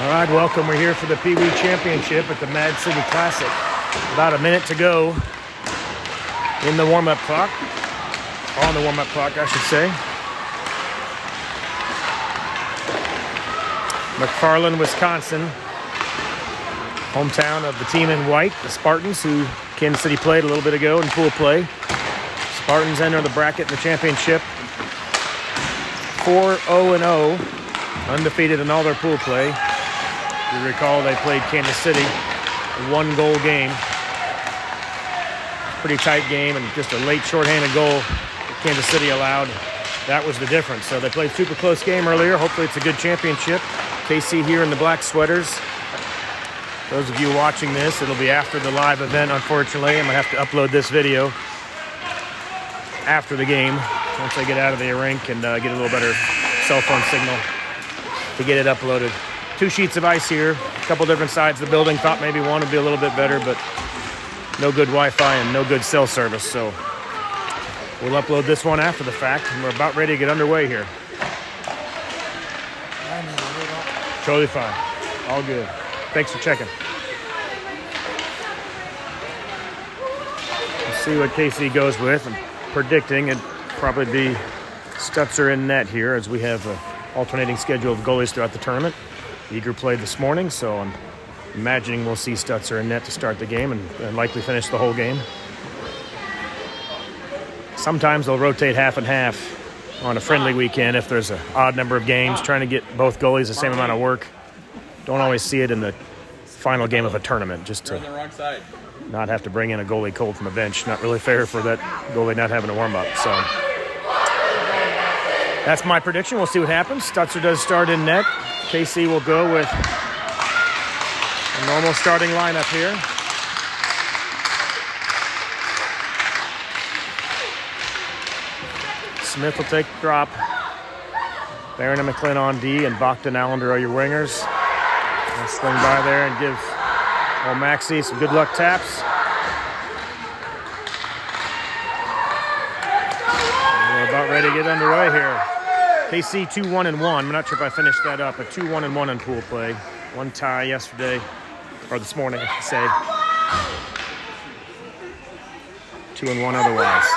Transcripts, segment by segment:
All right, welcome. We're here for the Pee Wee Championship at the Mad City Classic. About a minute to go in the warm-up clock. On the warm-up clock, I should say. McFarland, Wisconsin. Hometown of the team in white, the Spartans, who Kansas City played a little bit ago in pool play. Spartans enter the bracket in the championship 4-0-0, undefeated in all their pool play. If you recall, they played Kansas City, a one-goal game. Pretty tight game, and just a late shorthanded goal that Kansas City allowed. That was the difference. So they played a super close game earlier. Hopefully it's a good championship. KC here in the black sweaters. Those of you watching this, it'll be after the live event, unfortunately. I'm going to have to upload this video after the game, once I get out of the rink and get a little better cell phone signal to get it uploaded. 2 sheets of ice here, a couple different sides of the building. Thought maybe one would be a little bit better, but no good Wi-Fi and no good cell service. So we'll upload this one after the fact, and we're about ready to get underway here. Totally fine. All good. Thanks for checking. Let's see what KC goes with. I'm predicting it'd probably be Stutzer in net here, as we have an alternating schedule of goalies throughout the tournament. Eager played this morning, so I'm imagining we'll see Stutzer in net to start the game and likely finish the whole game. Sometimes they'll rotate half and half on a friendly weekend if there's an odd number of games, trying to get both goalies the same amount of work. Don't always see it in the final game of a tournament, just to not have to bring in a goalie cold from the bench. Not really fair for that goalie not having a warm-up. So that's my prediction. We'll see what happens. Stutzer does start in net. KC will go with a normal starting lineup here. Smith will take the drop. Barron and McLean on D, and Bogdan Allender are your wingers. I'll swing by there and give old Maxie some good luck taps. We're about ready to get underway here. KC 2-1-1. I'm not sure if I finished that up, but 2-1-1 in pool play. One tie yesterday, or this morning, I should say. 2-1 otherwise.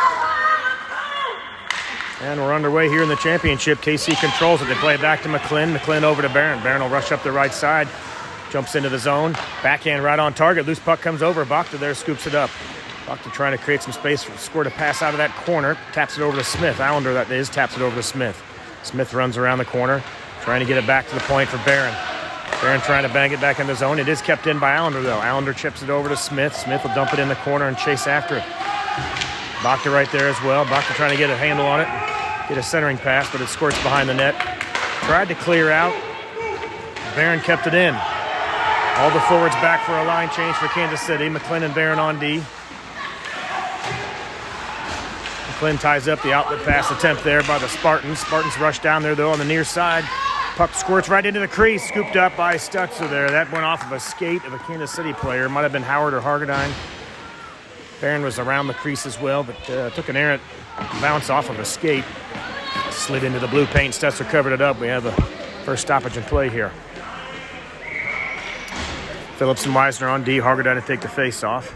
And we're underway here in the championship. KC controls it. They play it back to McLean. McLean over to Barron. Barron will rush up the right side. Jumps into the zone. Backhand right on target. Loose puck comes over. Bogdan there scoops it up. Bogdan trying to create some space for squirt a pass out of that corner. Taps it over to Smith. Allender, that is, taps it over to Smith. Smith runs around the corner, trying to get it back to the point for Barron. Barron trying to bang it back in the zone. It is kept in by Allender, though. Allender chips it over to Smith. Smith will dump it in the corner and chase after it. Bogdan right there as well. Bogdan trying to get a handle on it. Get a centering pass, but it squirts behind the net. Tried to clear out. Barron kept it in. All the forwards back for a line change for Kansas City. McLean and Barron on D. McLean ties up the outlet pass attempt there by the Spartans. Spartans rush down there, though, on the near side. Puck squirts right into the crease. Scooped up by Stutzer there. That went off of a skate of a Kansas City player. Might have been Howard or Hargadine. Barron was around the crease as well, but took an errant bounce off of a skate. Slid into the blue paint. Stutzer covered it up. We have a first stoppage in play here. Phillips and Weisner on D. Hargadine to take the face off.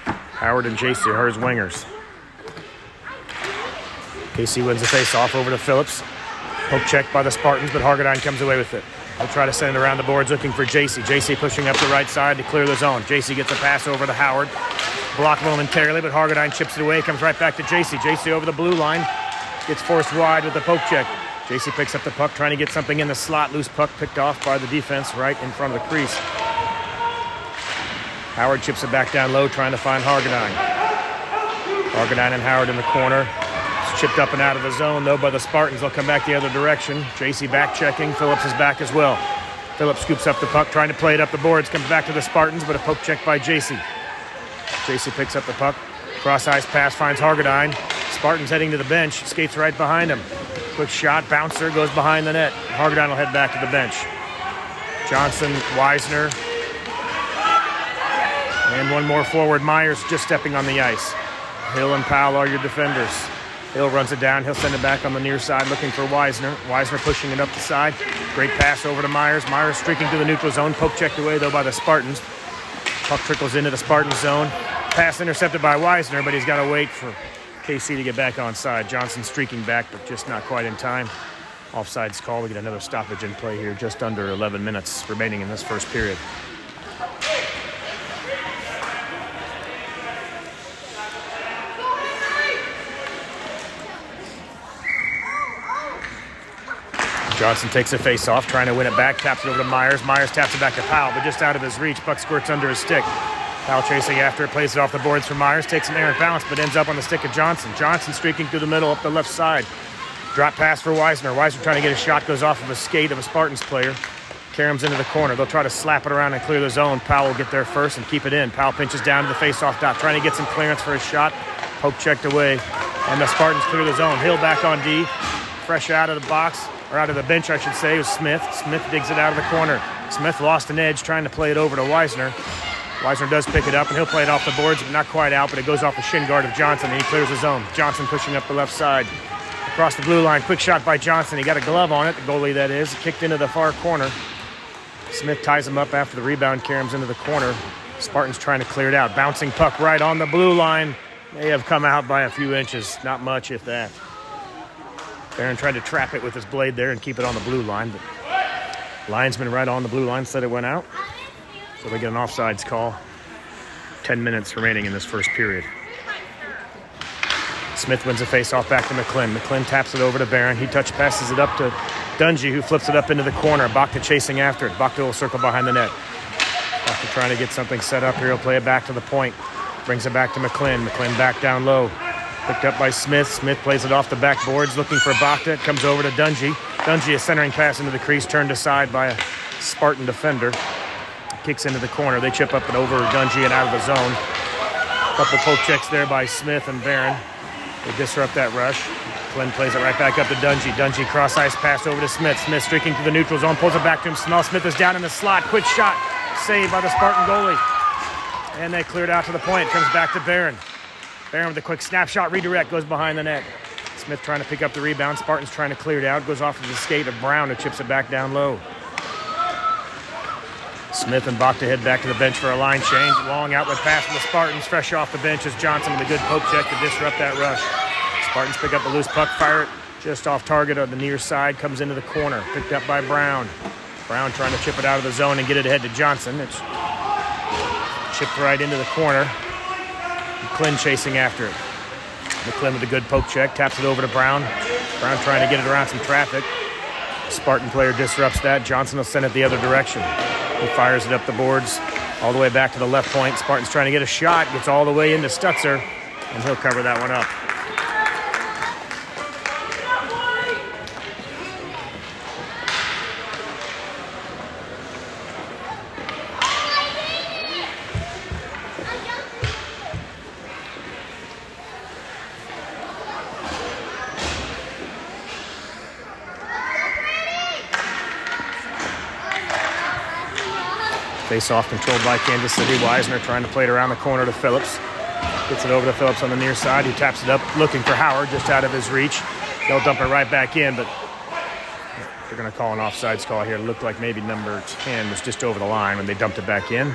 Howard and JC are his wingers. KC wins the face off over to Phillips. Poke check by the Spartans, but Hargadine comes away with it. They'll try to send it around the boards looking for JC. JC pushing up the right side to clear the zone. JC gets a pass over to Howard. Blocked momentarily, but Hargadine chips it away. Comes right back to JC. JC over the blue line. Gets forced wide with the poke check. JC picks up the puck, trying to get something in the slot. Loose puck picked off by the defense right in front of the crease. Howard chips it back down low, trying to find Hargadine. Hargadine and Howard in the corner. It's chipped up and out of the zone, though, by the Spartans. They'll come back the other direction. JC back checking. Phillips is back as well. Phillips scoops up the puck, trying to play it up the boards. Comes back to the Spartans, but a poke check by JC. JC picks up the puck. Cross ice pass finds Hargadine. Spartans heading to the bench. Skates right behind him. Quick shot. Bouncer goes behind the net. Hargadine will head back to the bench. Johnson, Weisner. And one more forward. Myers just stepping on the ice. Hill and Powell are your defenders. Hill runs it down. He'll send it back on the near side looking for Weisner. Weisner pushing it up the side. Great pass over to Myers. Myers streaking through the neutral zone. Poke checked away, though, by the Spartans. Puck trickles into the Spartan zone. Pass intercepted by Weisner, but he's got to wait for KC to get back onside. Johnson streaking back, but just not quite in time. Offsides call. We get another stoppage in play here. Just under 11 minutes remaining in this first period. Johnson takes a face-off, trying to win it back, taps it over to Myers. Myers taps it back to Powell, but just out of his reach. Puck squirts under his stick. Powell chasing after it, plays it off the boards for Myers, takes an errant bounce, but ends up on the stick of Johnson. Johnson streaking through the middle up the left side. Drop pass for Weisner. Weisner trying to get a shot, goes off of a skate of a Spartans player. Karam's into the corner. They'll try to slap it around and clear the zone. Powell will get there first and keep it in. Powell pinches down to the face-off dot, trying to get some clearance for a shot. Poke checked away, and the Spartans clear the zone. Hill back on D, fresh out of the box. Or out of the bench, I should say, was Smith. Smith digs it out of the corner. Smith lost an edge trying to play it over to Weisner. Weisner does pick it up, and he'll play it off the boards, but not quite out, but it goes off the shin guard of Johnson, and he clears the zone. Johnson pushing up the left side. Across the blue line, quick shot by Johnson. He got a glove on it, the goalie that is. Kicked into the far corner. Smith ties him up after the rebound. Karam's into the corner. Spartans trying to clear it out. Bouncing puck right on the blue line. May have come out by a few inches. Not much, if that. Barron tried to trap it with his blade there and keep it on the blue line, but linesman right on the blue line said it went out. So they get an offsides call. 10 minutes remaining in this first period. Smith wins a face-off back to McClin. McClin taps it over to Barron. He touch passes it up to Dungy, who flips it up into the corner. Bakta chasing after it. Bakta will circle behind the net. Bakta trying to get something set up here. He'll play it back to the point. Brings it back to McClin. McClin back down low. Picked up by Smith. Smith plays it off the backboards, looking for Bakta. It comes over to Dungy. Dungy, a centering pass into the crease, turned aside by a Spartan defender. Kicks into the corner. They chip up and over Dungy and out of the zone. A couple poke checks there by Smith and Barron. They disrupt that rush. Glenn plays it right back up to Dungy. Dungy cross-ice pass over to Smith. Smith streaking through the neutral zone, pulls it back to him. Smith is down in the slot. Quick shot. Saved by the Spartan goalie. And they cleared out to the point. Comes back to Barron. Barron with a quick snapshot redirect, goes behind the net. Smith trying to pick up the rebound. Spartans trying to clear it out. Goes off to the skate of Brown, who chips it back down low. Smith and Bakta head back to the bench for a line change. Long outlet pass from the Spartans. Fresh off the bench is Johnson with a good poke check to disrupt that rush. Spartans pick up a loose puck, fire it just off target on the near side. Comes into the corner. Picked up by Brown. Brown trying to chip it out of the zone and get it ahead to Johnson. It's chipped right into the corner. McClin chasing after it. McClin with a good poke check. Taps it over to Brown. Brown trying to get it around some traffic. Spartan player disrupts that. Johnson will send it the other direction. He fires it up the boards all the way back to the left point. Spartan's trying to get a shot. Gets all the way into Stutzer, and he'll cover that one up. Face-off controlled by Kansas City. Weisner trying to play it around the corner to Phillips. Gets it over to Phillips on the near side. He taps it up, looking for Howard, just out of his reach. They'll dump it right back in, but they're going to call an offsides call here. It looked like maybe number 10 was just over the line when they dumped it back in.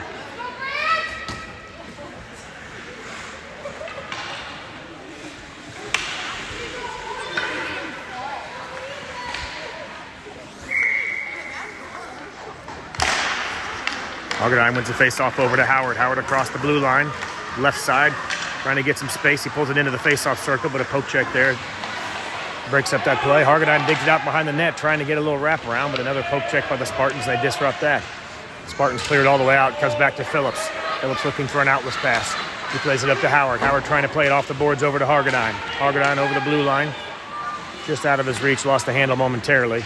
Hogedine wins the face-off over to Howard. Howard across the blue line, left side, trying to get some space. He pulls it into the face-off circle, but a poke check there breaks up that play. Hogedine digs it out behind the net, trying to get a little wraparound, but another poke check by the Spartans. They disrupt that. Spartans cleared all the way out. Comes back to Phillips. Phillips looking for an outless pass. He plays it up to Howard. Howard trying to play it off the boards over to Hogedine. Hogedine over the blue line, just out of his reach. Lost the handle momentarily.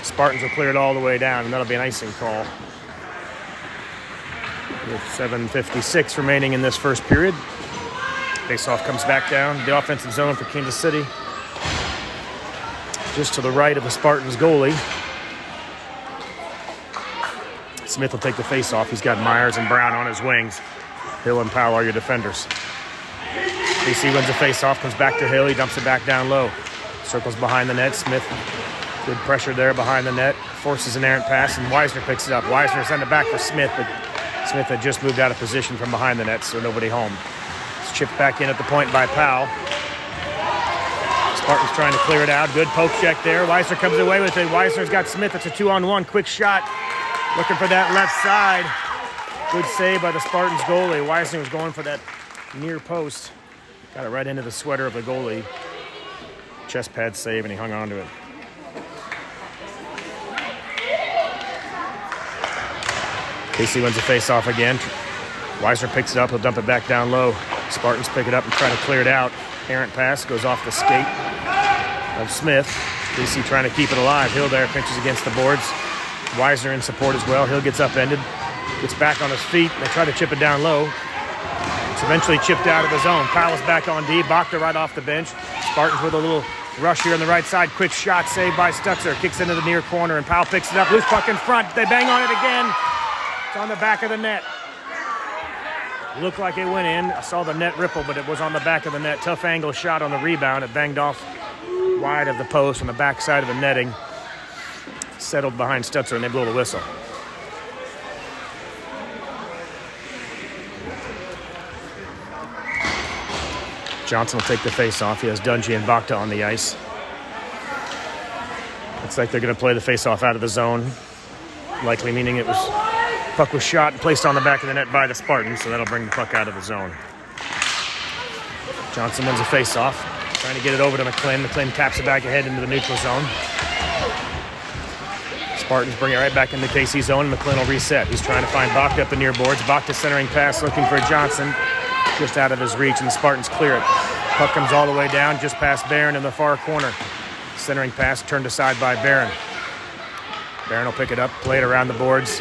Spartans will clear it all the way down, and that'll be an icing call. With 7:56 remaining in this first period. Face-off comes back down. The offensive zone for Kansas City. Just to the right of the Spartans goalie. Smith will take the face-off. He's got Myers and Brown on his wings. Hill and Powell are your defenders. KC wins a face-off, comes back to Hill. He dumps it back down low. Circles behind the net. Smith, good pressure there behind the net. Forces an errant pass, and Weisner picks it up. Weisner sent it back for Smith, but Smith had just moved out of position from behind the net, so nobody home. It's chipped back in at the point by Powell. Spartans trying to clear it out. Good poke check there. Weisner comes away with it. Weisner's got Smith. It's a 2-on-1. Quick shot. Looking for that left side. Good save by the Spartans goalie. Weisner was going for that near post. Got it right into the sweater of the goalie. Chest pad save, and he hung on to it. KC wins the face-off again. Weisner picks it up. He'll dump it back down low. Spartans pick it up and try to clear it out. Errant pass goes off the skate of Smith. KC trying to keep it alive. Hill there pinches against the boards. Weisner in support as well. Hill gets upended. Gets back on his feet. They try to chip it down low. It's eventually chipped out of the zone. Powell's back on D. Bachta right off the bench. Spartans with a little rush here on the right side. Quick shot saved by Stutzer. Kicks into the near corner, and Powell picks it up. Loose puck in front. They bang on it again. It's on the back of the net. Looked like it went in. I saw the net ripple, but it was on the back of the net. Tough angle shot on the rebound. It banged off wide of the post on the back side of the netting. Settled behind Stutzer, and they blew the whistle. Johnson will take the face-off. He has Dungy and Bachta on the ice. Looks like they're going to play the face-off out of the zone. Likely meaning it was... Puck was shot and placed on the back of the net by the Spartans, so that'll bring the puck out of the zone. Johnson wins a face-off. Trying to get it over to McFarland. McFarland taps it back ahead into the neutral zone. Spartans bring it right back into KC zone. McFarland will reset. He's trying to find Bachta up the near boards. Bachta centering pass looking for Johnson. Just out of his reach, and the Spartans clear it. Puck comes all the way down, just past Barron in the far corner. Centering pass turned aside by Barron. Barron will pick it up, play it around the boards.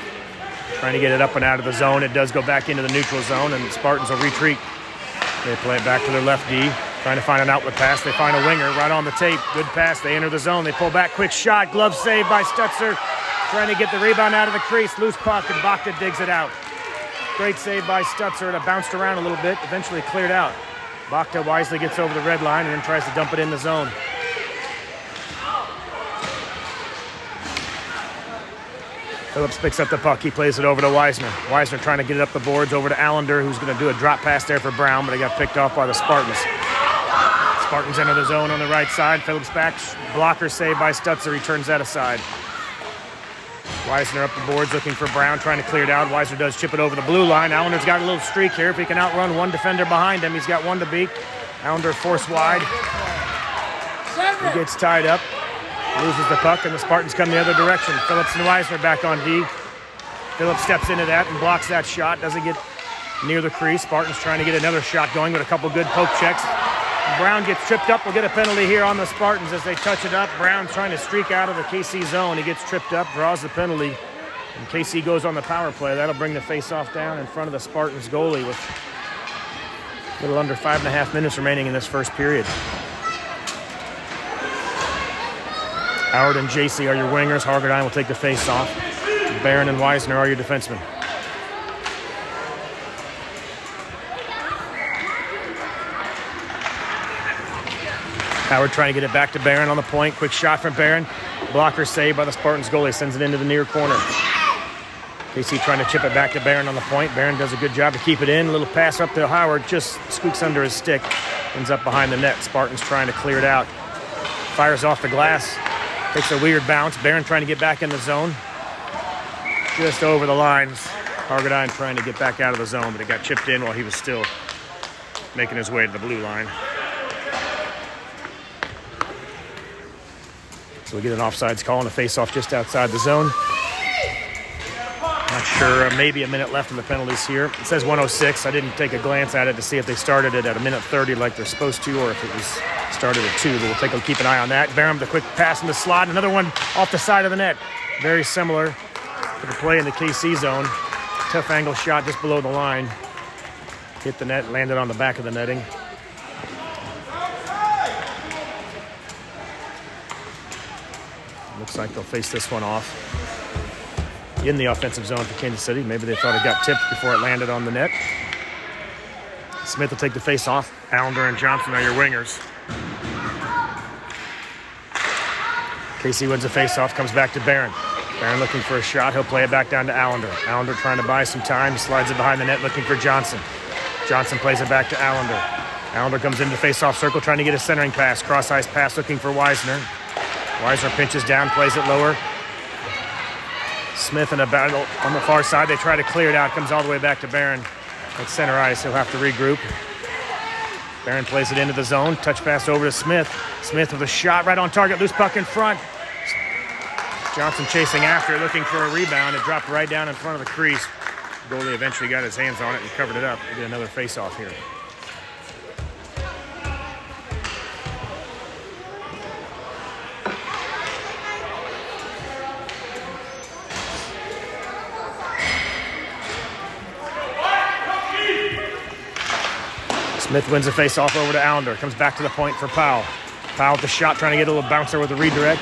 Trying to get it up and out of the zone. It does go back into the neutral zone, and the Spartans will retreat. They play it back to their left D. Trying to find an outlet pass. They find a winger right on the tape. Good pass. They enter the zone. They pull back. Quick shot. Glove save by Stutzer. Trying to get the rebound out of the crease. Loose puck, and Bachta digs it out. Great save by Stutzer. It bounced around a little bit, eventually cleared out. Bachta wisely gets over the red line and then tries to dump it in the zone. Phillips picks up the puck. He plays it over to Weisner. Weisner trying to get it up the boards over to Allender, who's going to do a drop pass there for Brown, but it got picked off by the Spartans. Spartans enter the zone on the right side. Phillips back. Blocker save by Stutzer. He turns that aside. Weisner up the boards looking for Brown, trying to clear it out. Weisner does chip it over the blue line. Allender's got a little streak here. If he can outrun one defender behind him, he's got one to beat. Allender forced wide. He gets tied up, loses the puck, and the Spartans come the other direction. Phillips and Weisner back on D. Phillips steps into that and blocks that shot. Doesn't get near the crease. Spartans trying to get another shot going with a couple good poke checks. Brown gets tripped up. We'll get a penalty here on the Spartans as they touch it up. Brown trying to streak out of the KC zone. He gets tripped up, draws the penalty, and KC goes on the power play. That'll bring the face-off down in front of the Spartans goalie with a little under 5.5 minutes remaining in this first period. Howard and JC are your wingers. Hargardine will take the face-off. Barron and Weisner are your defensemen. Howard trying to get it back to Barron on the point. Quick shot from Barron. Blocker save by the Spartans goalie. Sends it into the near corner. KC trying to chip it back to Barron on the point. Barron does a good job to keep it in. A little pass up to Howard. Just squeaks under his stick. Ends up behind the net. Spartans trying to clear it out. Fires off the glass. Takes a weird bounce. Barron trying to get back in the zone. Just over the lines. Hargardine trying to get back out of the zone, but it got chipped in while he was still making his way to the blue line. So we get an offsides call and a face-off just outside the zone. Not sure, maybe a minute left in the penalties here. It says 1:06. I didn't take a glance at it to see if they started it at a minute 30 like they're supposed to, or if it was started at 2. But we'll keep an eye on that. Barron with a quick pass in the slot. Another one off the side of the net. Very similar to the play in the KC zone. Tough angle shot just below the line. Hit the net, landed on the back of the netting. Looks like they'll face this one off in the offensive zone for Kansas City. Maybe they thought it got tipped before it landed on the net. Smith will take the face-off. Allender and Johnson are your wingers. KC wins the face-off, comes back to Barron. Barron looking for a shot. He'll play it back down to Allender. Allender trying to buy some time. Slides it behind the net looking for Johnson. Johnson plays it back to Allender. Allender comes into the face-off circle trying to get a centering pass. Cross-ice pass looking for Weisner. Weisner pinches down, plays it lower. Smith in a battle on the far side. They try to clear it out. Comes all the way back to Barron. At center ice, he'll have to regroup. Barron plays it into the zone. Touch pass over to Smith. Smith with a shot right on target. Loose puck in front. Johnson chasing after it, looking for a rebound. It dropped right down in front of the crease. The goalie eventually got his hands on it and covered it up. We get another face-off here. Smith wins the face-off over to Allender. Comes back to the point for Powell. Powell with the shot, trying to get a little bouncer with the redirect.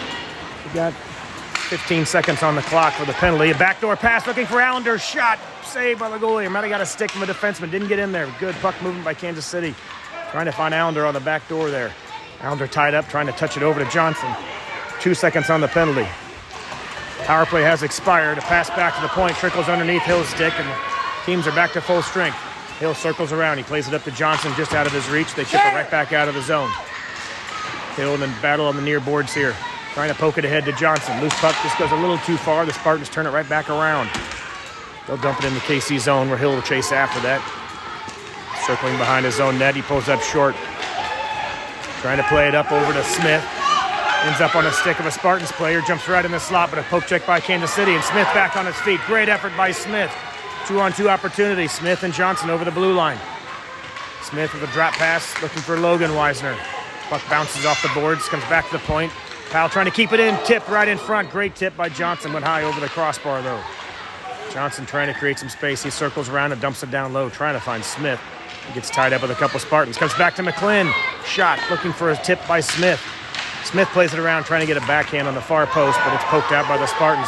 We got 15 seconds on the clock for the penalty. A backdoor pass looking for Allender. Shot saved by the goalie. Might have got a stick from a defenseman. Didn't get in there. Good puck movement by Kansas City. Trying to find Allender on the back door there. Allender tied up, trying to touch it over to Johnson. 2 seconds on the penalty. Power play has expired. A pass back to the point. Trickles underneath Hill's stick, and the teams are back to full strength. Hill circles around. He plays it up to Johnson just out of his reach. They chip it right back out of the zone. Hill in the battle on the near boards here. Trying to poke it ahead to Johnson. Loose puck just goes a little too far. The Spartans turn it right back around. They'll dump it in the KC zone where Hill will chase after that. Circling behind his own net. He pulls up short. Trying to play it up over to Smith. Ends up on a stick of a Spartans player. Jumps right in the slot, but a poke check by Kansas City. And Smith back on his feet. Great effort by Smith. 2-on-2 opportunity. Smith and Johnson over the blue line. Smith with a drop pass looking for Logan Weisner. Puck bounces off the boards, comes back to the point. Powell trying to keep it in, tipped right in front. Great tip by Johnson, went high over the crossbar though. Johnson trying to create some space. He circles around and dumps it down low, trying to find Smith. He gets tied up with a couple Spartans. Comes back to McFarland. Shot looking for a tip by Smith. Smith plays it around, trying to get a backhand on the far post, but it's poked out by the Spartans.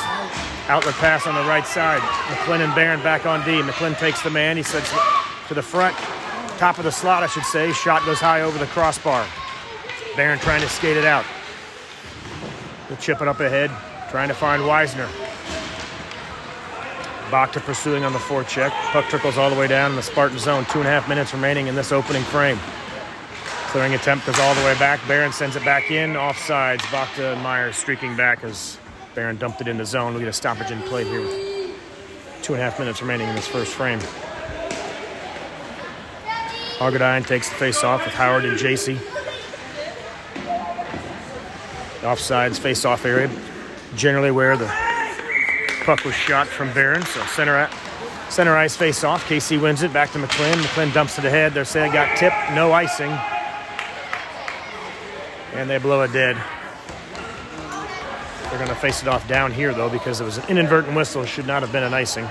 Outlet pass on the right side. McFarland and Barron back on D. McFarland takes the man. He sets to the front. Top of the slot, I should say. Shot goes high over the crossbar. Barron trying to skate it out. He'll chip it up ahead, trying to find Weisner. Bakta pursuing on the forecheck. Puck trickles all the way down in the Spartan zone. 2.5 minutes remaining in this opening frame. Clearing attempt goes all the way back. Barron sends it back in. Offsides. Bakta and Myers streaking back as Barron dumped it in the zone. We get a stoppage in play here with 2.5 minutes remaining in this first frame. Hagedine takes the face-off with Howard and JC. The offsides face-off area, generally where the puck was shot from Barron. So center ice face-off. KC wins it. Back to McFarland. McFarland dumps it ahead. They're saying it got tipped. No icing. And they blow it dead. They're going to face it off down here, though, because it was an inadvertent whistle. It should not have been an icing.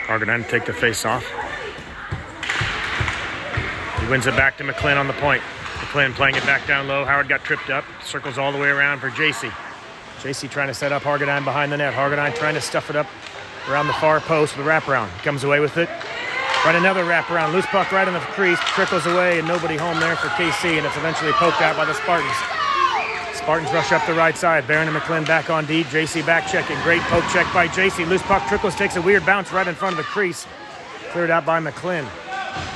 Hagedine to take the face off. He wins it back to McFarland on the point. McFarland playing it back down low. Howard got tripped up. Circles all the way around for JC. JC trying to set up Hagedine behind the net. Hagedine trying to stuff it up around the far post with a wraparound. He comes away with it. Right, another wraparound. Loose puck right in the crease. Trickles away and nobody home there for KC, and it's eventually poked out by the Spartans. Spartans rush up the right side. Barron and McFarland back on D. JC back checking. Great poke check by JC. Loose puck trickles, takes a weird bounce right in front of the crease. Cleared out by McFarland.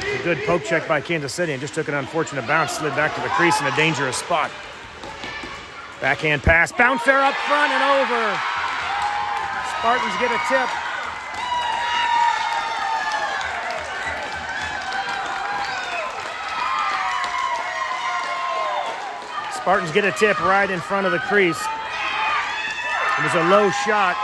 A good poke check by Kansas City and just took an unfortunate bounce. Slid back to the crease in a dangerous spot. Backhand pass. Bounce there up front and over. Spartans get a tip. Spartans get a tip right in front of the crease. It was a low shot.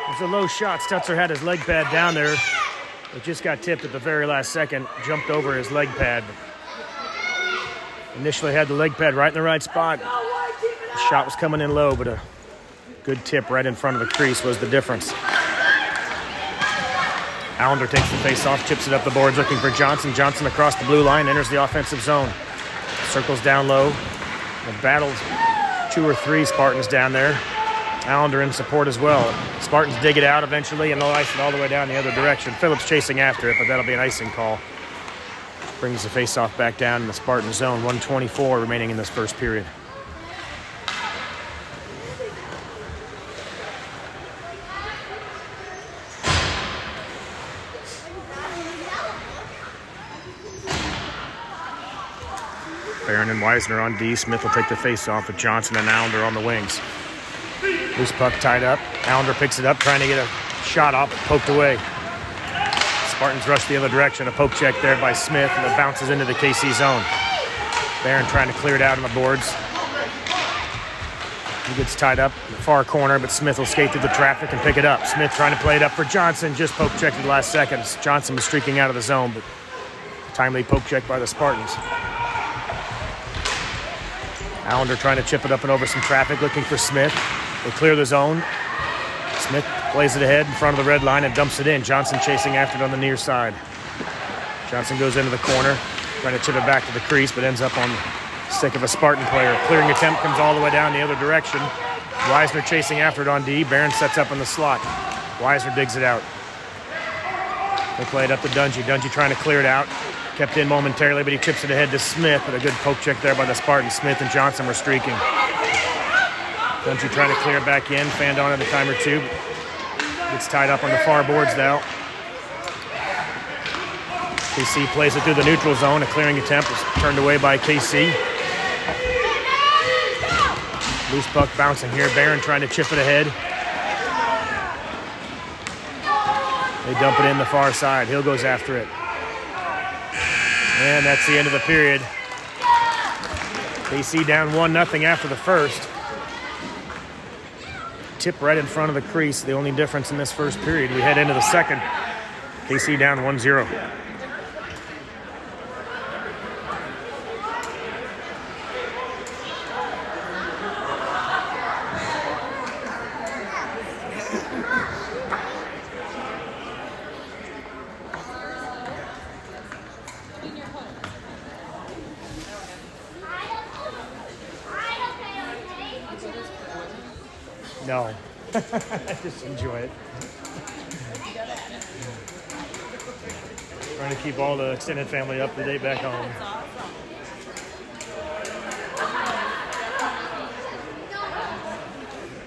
It was a low shot. Stutzer had his leg pad down there. It just got tipped at the very last second. Jumped over his leg pad. Initially had the leg pad right in the right spot. The shot was coming in low, but a good tip right in front of the crease was the difference. Allender takes the face-off, chips it up the boards, looking for Johnson. Johnson across the blue line, enters the offensive zone. Circles down low. The battles 2 or 3 Spartans down there. Allender in support as well. Spartans dig it out eventually, and they'll ice it all the way down the other direction. Phillips chasing after it, but that'll be an icing call. Brings the face-off back down in the Spartan zone. 1:24 remaining in this first period. Barron and Weisner on D. Smith will take the face-off with Johnson and Allender on the wings. Loose puck tied up. Allender picks it up, trying to get a shot off, poked away. Spartans rush the other direction. A poke check there by Smith, and it bounces into the KC zone. Barron trying to clear it out on the boards. He gets tied up in the far corner, but Smith will skate through the traffic and pick it up. Smith trying to play it up for Johnson, just poke checked in the last seconds. Johnson was streaking out of the zone, but timely poke check by the Spartans. Allender trying to chip it up and over some traffic, looking for Smith. They clear the zone. Smith plays it ahead in front of the red line and dumps it in. Johnson chasing after it on the near side. Johnson goes into the corner, trying to chip it back to the crease, but ends up on the stick of a Spartan player. Clearing attempt comes all the way down the other direction. Weisner chasing after it on D. Barron sets up in the slot. Weisner digs it out. They play it up to Dungy. Dungy trying to clear it out. Kept in momentarily, but he chips it ahead to Smith. But a good poke check there by the Spartans. Smith and Johnson were streaking. Dungy trying to clear it back in. Fanned on at a time or two. Gets tied up on the far boards now. KC plays it through the neutral zone. A clearing attempt is turned away by KC. Loose puck bouncing here. Barron trying to chip it ahead. They dump it in the far side. Hill goes after it. And that's the end of the period. KC down 1-0 after the first. Tip right in front of the crease. The only difference in this first period. We head into the second. KC down 1-0. No, I just enjoy it. Trying to keep all the extended family up to date back home.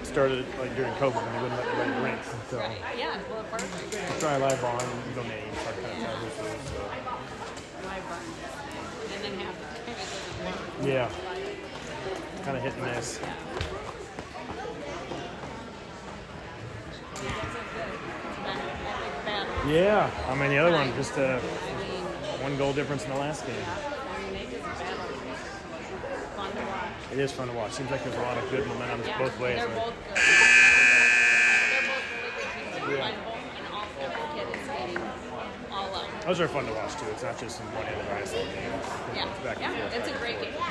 Started like during COVID when they wouldn't let everybody drink. So Right. Yeah. Well, perfect. try live on, you know, names, hard kind of tell who's who, so. Live burn. And then half the time it doesn't work. Yeah, kind of hit and miss. Yeah, I mean the other one just one goal difference in the last game. Fun to watch. It is fun to watch. Seems like there's a lot of good momentum both ways. They're Right? both good. They're both really good teams. And all every kid is skating all out. Those are fun to watch too. It's not just in one end of the ice all game. Yeah. It's back and Yeah. forth. It's a great game. Yeah.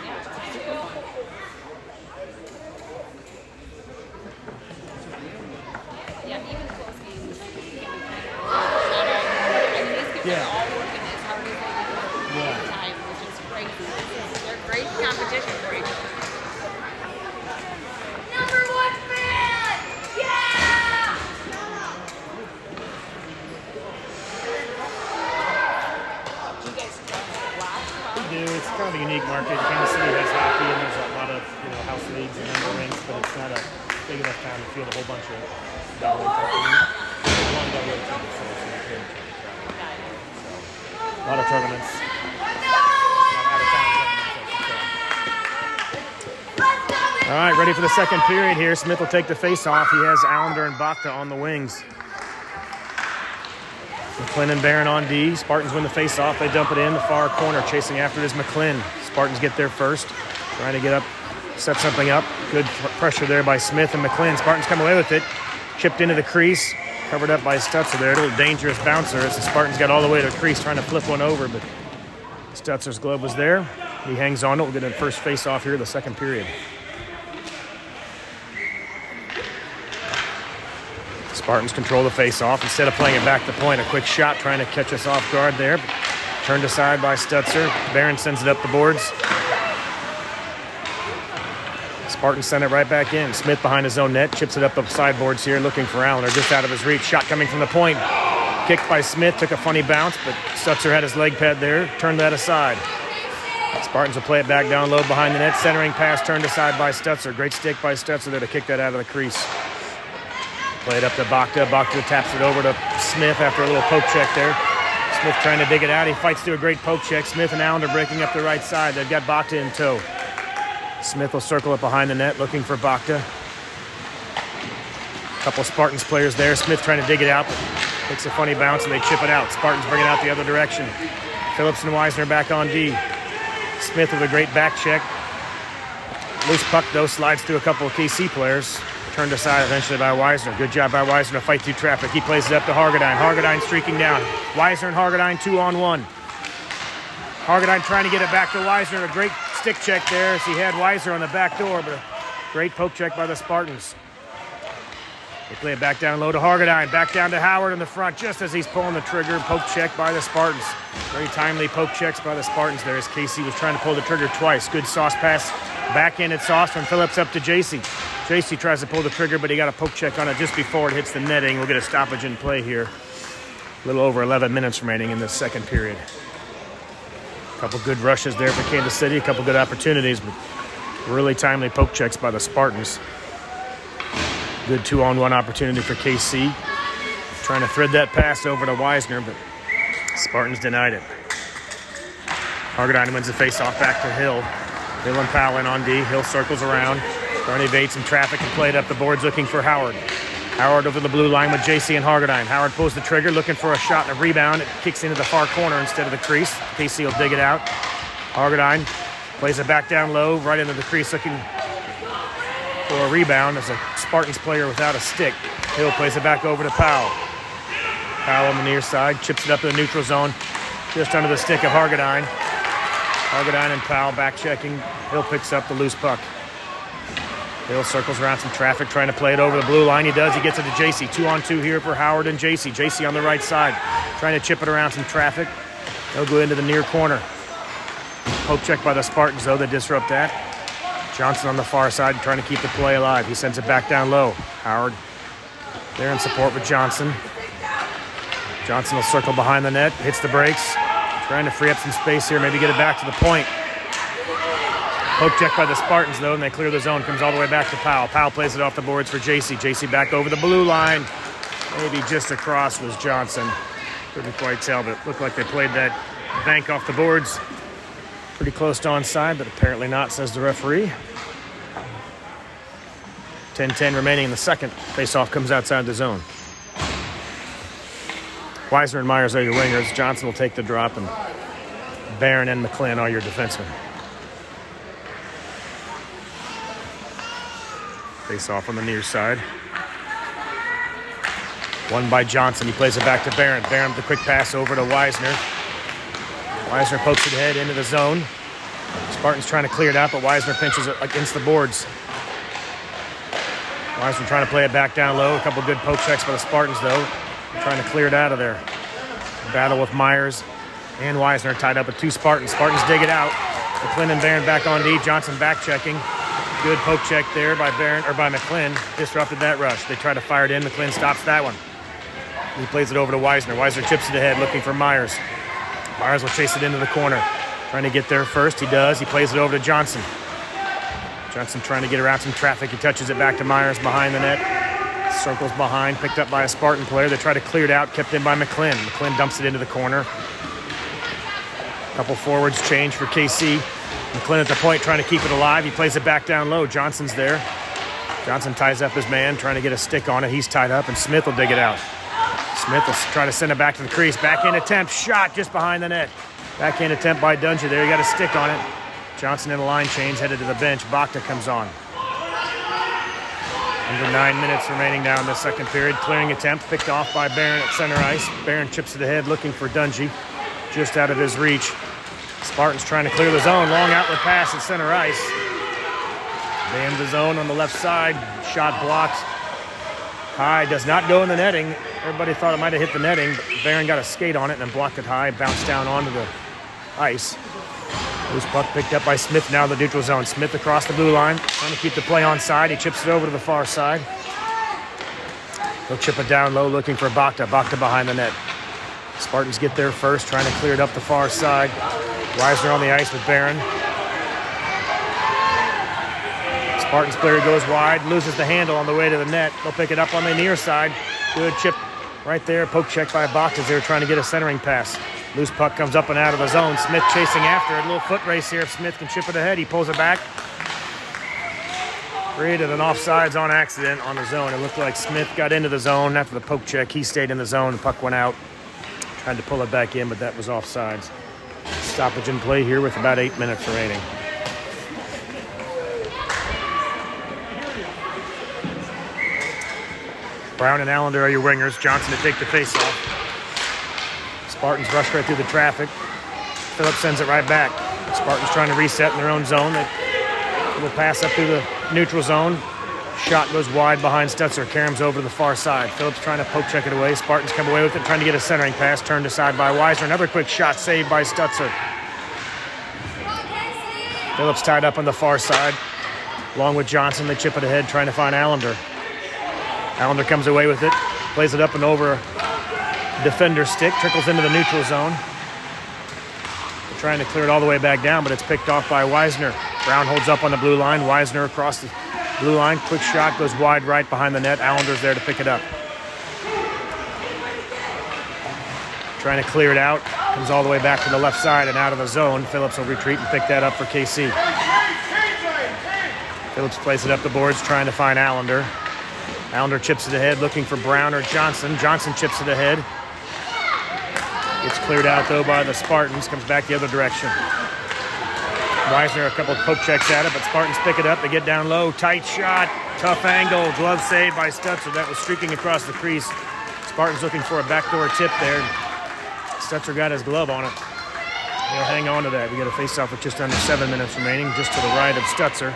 Yeah, even close games can be kind of not all. I mean, these kids Yeah. are all working as hard as they can all the time, which is great. They're great competition for each other. Number 1 fan! Yeah! You guys watch? We do. It's kind of a unique market. Kansas City has hockey, and there's a lot of house leagues and member rinks, but it's not a big enough town to field a whole bunch of double A type leagues. One double A team, so it's not good. A lot of tournaments. A lot of out-of-town tournaments, I should say. All right, ready for the second period here. Smith will take the face-off. He has Allender and Bakta on the wings. McFarland and Barron on D. Spartans win the face-off. They dump it in the far corner. Chasing after it is McFarland. Spartans get there first. Trying to get up, set something up. Good pressure there by Smith and McFarland. Spartans come away with it. Chipped into the crease. Covered up by Stutzer there. A little dangerous bouncer as the Spartans got all the way to the crease trying to flip one over, but Stutzer's glove was there. He hangs on it. We'll get a first face-off here in the second period. Spartans control the face-off. Instead of playing it back to point, a quick shot trying to catch us off guard there. Turned aside by Stutzer. Barron sends it up the boards. Spartans send it right back in. Smith behind his own net. Chips it up the sideboards here, looking for Allen. They're just out of his reach. Shot coming from the point. Kicked by Smith. Took a funny bounce, but Stutzer had his leg pad there. Turned that aside. Spartans will play it back down low behind the net. Centering pass turned aside by Stutzer. Great stick by Stutzer there to kick that out of the crease. Play it up to Bakta. Bakta taps it over to Smith after a little poke check there. Smith trying to dig it out. He fights through a great poke check. Smith and Allen are breaking up the right side. They've got Bakta in tow. Smith will circle it behind the net, looking for Bakta. A couple Spartans players there. Smith trying to dig it out, but takes a funny bounce and they chip it out. Spartans bring it out the other direction. Phillips and Weisner back on D. Smith with a great back check. Loose puck, though, slides through a couple of KC players. Turned aside eventually by Weisner. Good job by Weisner to fight through traffic. He plays it up to Hargadine. Hargadine streaking down. Weisner and Hargadine 2-on-1. Hargadine trying to get it back to Weisner. A great stick check there as he had Weisner on the back door, but a great poke check by the Spartans. They play it back down low to Hargadine. Back down to Howard in the front just as he's pulling the trigger. Poke check by the Spartans. Very timely poke checks by the Spartans there as Casey was trying to pull the trigger twice. Good sauce pass. Backhanded sauce from Phillips up to JC. JC tries to pull the trigger, but he got a poke check on it just before it hits the netting. We'll get a stoppage in play here. A little over 11 minutes remaining in this second period. A couple good rushes there for Kansas City. A couple good opportunities, but really timely poke checks by the Spartans. Good 2-on-1 opportunity for KC. Trying to thread that pass over to Weisner, but Spartans denied it. Hargadine wins the face-off back to Hill. Hill and Powell in on D. Hill circles around. Trying to evade some traffic and play it up the boards looking for Howard. Howard over the blue line with JC and Hargadine. Howard pulls the trigger looking for a shot and a rebound. It kicks into the far corner instead of the crease. KC will dig it out. Hargadine plays it back down low, right into the crease looking for a rebound as a Spartans player without a stick. Hill plays it back over to Powell. Powell on the near side, chips it up to the neutral zone, just under the stick of Hargadine. Hargadine and Powell back checking. Hill picks up the loose puck. Hill circles around some traffic, trying to play it over the blue line. He does. He gets it to JC. 2-on-2 here for Howard and JC. JC on the right side, trying to chip it around some traffic. They'll go into the near corner. Poke check by the Spartans, though. They disrupt that. Johnson on the far side, trying to keep the play alive. He sends it back down low. Howard there in support with Johnson. Johnson will circle behind the net, hits the brakes, trying to free up some space here, maybe get it back to the point. Poke check by the Spartans, though, and they clear the zone. Comes all the way back to Powell. Powell plays it off the boards for JC. JC back over the blue line. Maybe just across was Johnson. Couldn't quite tell, but it looked like they played that bank off the boards. Pretty close to onside, but apparently not, says the referee. 10-10 remaining in the second. Face-off comes outside the zone. Weisner and Myers are your wingers. Johnson will take the drop, and Barron and McFarland are your defensemen. Face-off on the near side. Won by Johnson. He plays it back to Barron. Barron with a quick pass over to Weisner. Weisner pokes it ahead into the zone. Spartans trying to clear it out, but Weisner pinches it against the boards. Weisner trying to play it back down low. A couple good poke checks by the Spartans, though. Trying to clear it out of there. Battle with Myers and Weisner tied up with two Spartans. Spartans dig it out. McFarland and Barron back on D. Johnson back checking. Good poke check there by McFarland. Disrupted that rush. They try to fire it in. McFarland stops that one. He plays it over to Weisner. Weisner chips it ahead, looking for Myers. Myers will chase it into the corner. Trying to get there first. He does. He plays it over to Johnson. Johnson trying to get around some traffic. He touches it back to Myers behind the net. Circles behind. Picked up by a Spartan player. They try to clear it out. Kept in by McFarland. McFarland dumps it into the corner. Couple forwards change for KC. McFarland at the point trying to keep it alive. He plays it back down low. Johnson's there. Johnson ties up his man, trying to get a stick on it. He's tied up, and Smith will dig it out. Smith will try to send it back to the crease. Backhand attempt. Shot just behind the net. Backhand attempt by Dungy there. He got a stick on it. Johnson in a line change, headed to the bench. Bakta comes on. Under 9 minutes remaining now in the second period. Clearing attempt picked off by Barron at center ice. Barron chips it ahead, looking for Dungy. Just out of his reach. Spartans trying to clear the zone. Long outlet pass at center ice. They end the zone on the left side. Shot blocked High does not go in the netting. Everybody thought it might have hit the netting, but Barron got a skate on it and then blocked it high, bounced down onto the ice. Loose puck picked up by Smith now in the neutral zone. Smith across the blue line, trying to keep the play on side. He chips it over to the far side. He'll chip it down low looking for Bakta. Bakta behind the net. Spartans get there first, trying to clear it up the far side. Weisner on the ice with Barron. Spartans player goes wide, loses the handle on the way to the net. They'll pick it up on the near side. Good chip right there. Poke check by Bakta as they were trying to get a centering pass. Loose puck comes up and out of the zone. Smith chasing after it. A little foot race here. If Smith can chip it ahead, he pulls it back. Created an offsides on accident on the zone. It looked like Smith got into the zone after the poke check. He stayed in the zone. The puck went out. Tried to pull it back in, but that was offsides. Stoppage in play here with about 8 minutes remaining. Brown and Allender are your wingers. Johnson to take the face-off. Spartans rush right through the traffic. Phillips sends it right back. Spartans trying to reset in their own zone. They will pass up through the neutral zone. Shot goes wide behind Stutzer. Karam's over to the far side. Phillips trying to poke check it away. Spartans come away with it, trying to get a centering pass. Turned aside by Weisner. Another quick shot saved by Stutzer. Phillips tied up on the far side. Along with Johnson, they chip it ahead, trying to find Allender. Allender comes away with it. Plays it up and over defender stick. Trickles into the neutral zone. They're trying to clear it all the way back down, but it's picked off by Weisner. Brown holds up on the blue line. Weisner across the blue line. Quick shot goes wide right behind the net. Allender's there to pick it up. Trying to clear it out. Comes all the way back to the left side and out of the zone. Phillips will retreat and pick that up for KC. Phillips plays it up the boards, trying to find Allender. Allender chips it ahead, looking for Brown or Johnson. Johnson chips it ahead. Gets cleared out, though, by the Spartans. Comes back the other direction. Weisner, a couple of poke checks at it, but Spartans pick it up. They get down low. Tight shot. Tough angle. Glove save by Stutzer. That was streaking across the crease. Spartans looking for a backdoor tip there. Stutzer got his glove on it. They'll hang on to that. We got a face-off with just under 7 minutes remaining, just to the right of Stutzer.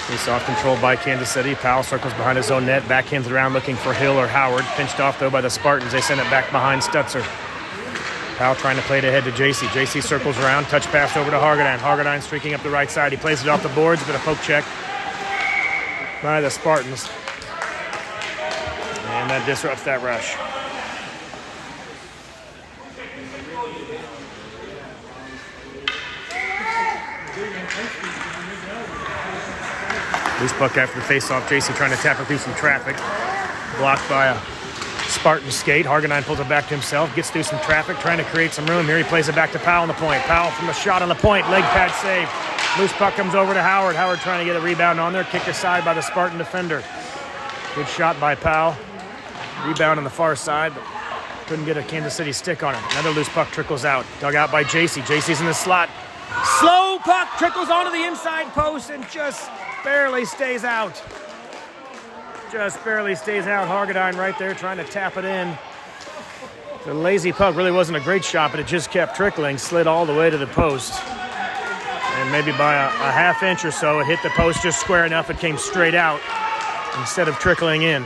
Face-off controlled by Kansas City. Powell circles behind his own net. Backhands it around looking for Hill or Howard. Pinched off, though, by the Spartans. They send it back behind Stutzer. Powell trying to play it ahead to JC. JC circles around. Touch pass over to Hargadine. Hargadine streaking up the right side. He plays it off the boards. But a poke check by the Spartans. And that disrupts that rush. Loose puck after the face-off. JC trying to tap it through some traffic. Blocked by a Spartan skate. Hargadine pulls it back to himself. Gets through some traffic. Trying to create some room here. He plays it back to Powell on the point. Powell from the shot on the point. Leg pad save. Loose puck comes over to Howard. Howard trying to get a rebound on there. Kicked aside by the Spartan defender. Good shot by Powell. Rebound on the far side, but couldn't get a Kansas City stick on it. Another loose puck trickles out. Dug out by JC. JC's in the slot. Slow puck trickles onto the inside post and just barely stays out. Just barely stays out. Hargadine right there trying to tap it in. The lazy puck really wasn't a great shot, but it just kept trickling. Slid all the way to the post. And maybe by a half inch or so, it hit the post just square enough it came straight out instead of trickling in.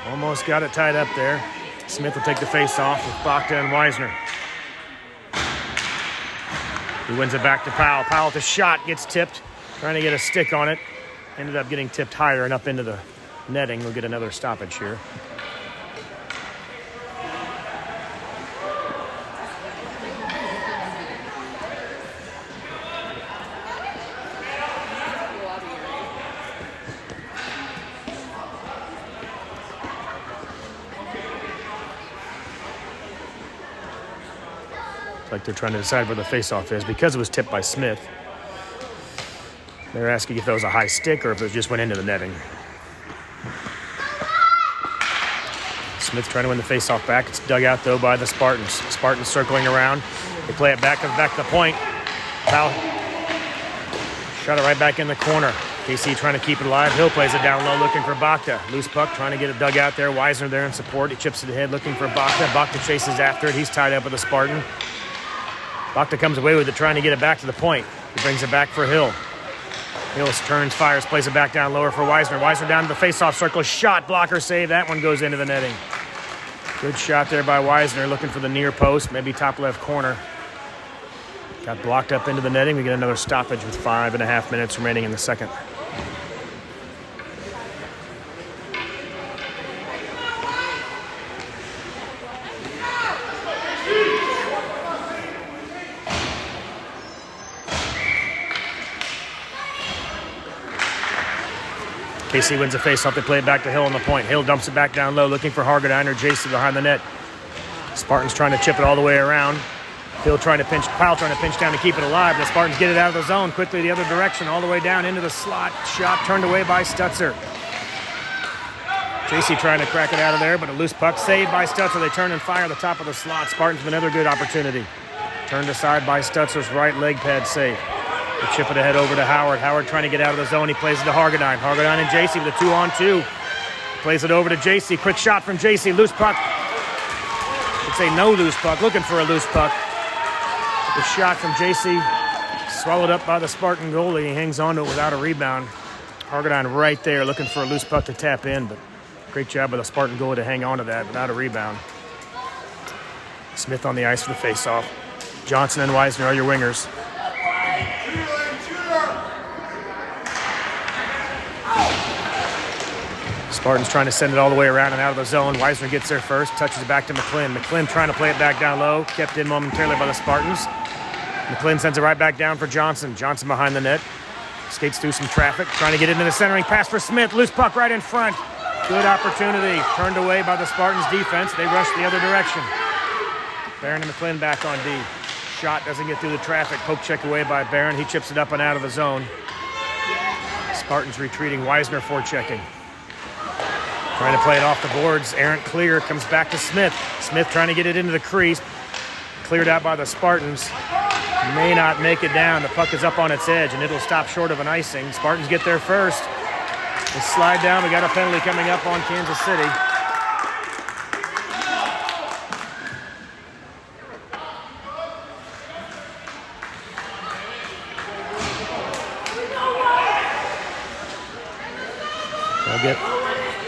Almost got it tied up there. Smith will take the face off with Bakta and Weisner. He wins it back to Powell. Powell with a shot, gets tipped, trying to get a stick on it. Ended up getting tipped higher and up into the netting. We'll get another stoppage here. Like they're trying to decide where the face-off is because it was tipped by Smith. They're asking if that was a high stick or if it just went into the netting. Smith trying to win the face-off back. It's dug out, though, by the Spartans. Spartans circling around. They play it back to the point. Powell shot it right back in the corner. KC trying to keep it alive. Hill plays it down low, looking for Bakta. Loose puck, trying to get it dug out there. Weisner there in support. He chips it ahead, looking for Bakta. Bakta chases after it. He's tied up with a Spartan. Bakta comes away with it, trying to get it back to the point. He brings it back for Hill. Hill turns, fires, plays it back down lower for Weisner. Weisner down to the face-off circle. Shot, blocker save. That one goes into the netting. Good shot there by Weisner, looking for the near post, maybe top left corner. Got blocked up into the netting. We get another stoppage with 5.5 minutes remaining in the second. KC wins the face-off. They play it back to Hill on the point. Hill dumps it back down low, looking for Hargadine or JC behind the net. Spartans trying to chip it all the way around. Hill trying to pinch, Powell trying to pinch down to keep it alive. The Spartans get it out of the zone quickly the other direction, all the way down into the slot. Shot turned away by Stutzer. JC trying to crack it out of there, but a loose puck saved by Stutzer. They turn and fire the top of the slot. Spartans with another good opportunity. Turned aside by Stutzer's right leg pad save. They chip it ahead over to Howard. Howard trying to get out of the zone. He plays it to Hargadine. Hargadine and JC with a 2-on-2. Plays it over to JC. Quick shot from JC. Loose puck. I'd say no loose puck. Looking for a loose puck. The shot from JC swallowed up by the Spartan goalie. He hangs on to it without a rebound. Hargadine right there looking for a loose puck to tap in, but great job by the Spartan goalie to hang on to that without a rebound. Smith on the ice for the faceoff. Johnson and Weisner are your wingers. Spartans trying to send it all the way around and out of the zone. Weisner gets there first, touches it back to McFarland. McFarland trying to play it back down low, kept in momentarily by the Spartans. McFarland sends it right back down for Johnson. Johnson behind the net, skates through some traffic, trying to get into the centering pass for Smith. Loose puck right in front. Good opportunity, turned away by the Spartans defense. They rush the other direction. Barron and McFarland back on D. Shot doesn't get through the traffic. Poke check away by Barron. He chips it up and out of the zone. Spartans retreating. Weisner forechecking. Trying to play it off the boards. Errant clear. Comes back to Smith. Smith trying to get it into the crease. Cleared out by the Spartans. May not make it down. The puck is up on its edge, and it'll stop short of an icing. Spartans get there first. They slide down. We got a penalty coming up on Kansas City. They'll get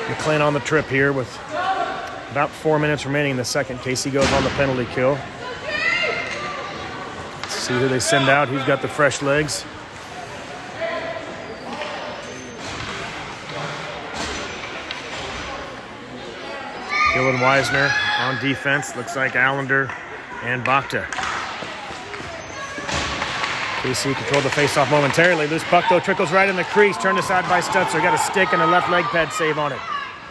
McLean on the trip here with about 4 minutes remaining in the second. Casey goes on the penalty kill. Let's see who they send out. Who's got the fresh legs? Hill and Weisner on defense. Looks like Allender and Bakta. KC controlled the faceoff momentarily. Loose puck, though, trickles right in the crease. Turned aside by Stutzer. Got a stick and a left leg pad save on it.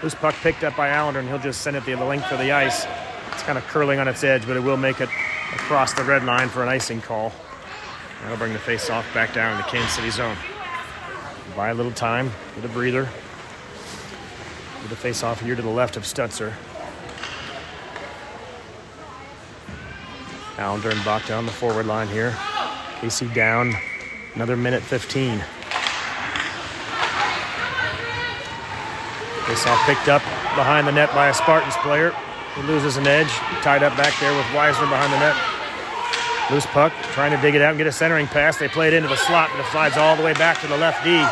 Loose puck picked up by Allender, and he'll just send it the length of the ice. It's kind of curling on its edge, but it will make it across the red line for an icing call. That'll bring the faceoff back down in the Kansas City zone. Buy a little time, get a breather. Get the faceoff here to the left of Stutzer. Allender and Bakta on the forward line here. KC down another minute 15. Faceoff picked up behind the net by a Spartans player. He loses an edge. Tied up back there with Weisner behind the net. Loose puck, trying to dig it out and get a centering pass. They play it into the slot, but it flies all the way back to the left D.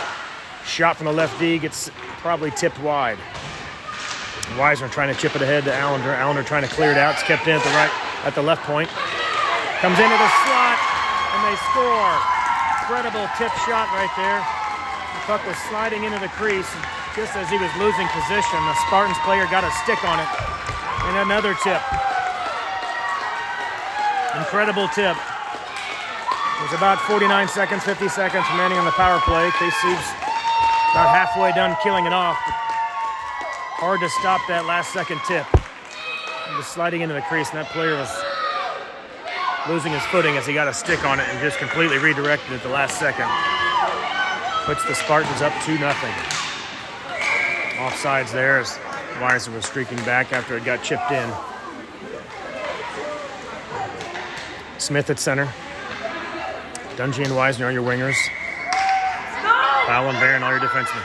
Shot from the left D gets probably tipped wide. Weisner trying to chip it ahead to Allender. Allender trying to clear it out. It's kept in at the left point. Comes into the slot, and they score. Incredible tip shot right there. The puck was sliding into the crease. Just as he was losing position, the Spartans player got a stick on it. And another tip. Incredible tip. There's about 49 seconds, 50 seconds remaining on the power play. KC's about halfway done killing it off. Hard to stop that last second tip. It was sliding into the crease, and that player was losing his footing as he got a stick on it and just completely redirected at the last second. Puts the Spartans up 2-0. Offsides there as Weisner was streaking back after it got chipped in. Smith at center. Dungy and Weisner are your wingers. Foul on Barron, all your defensemen.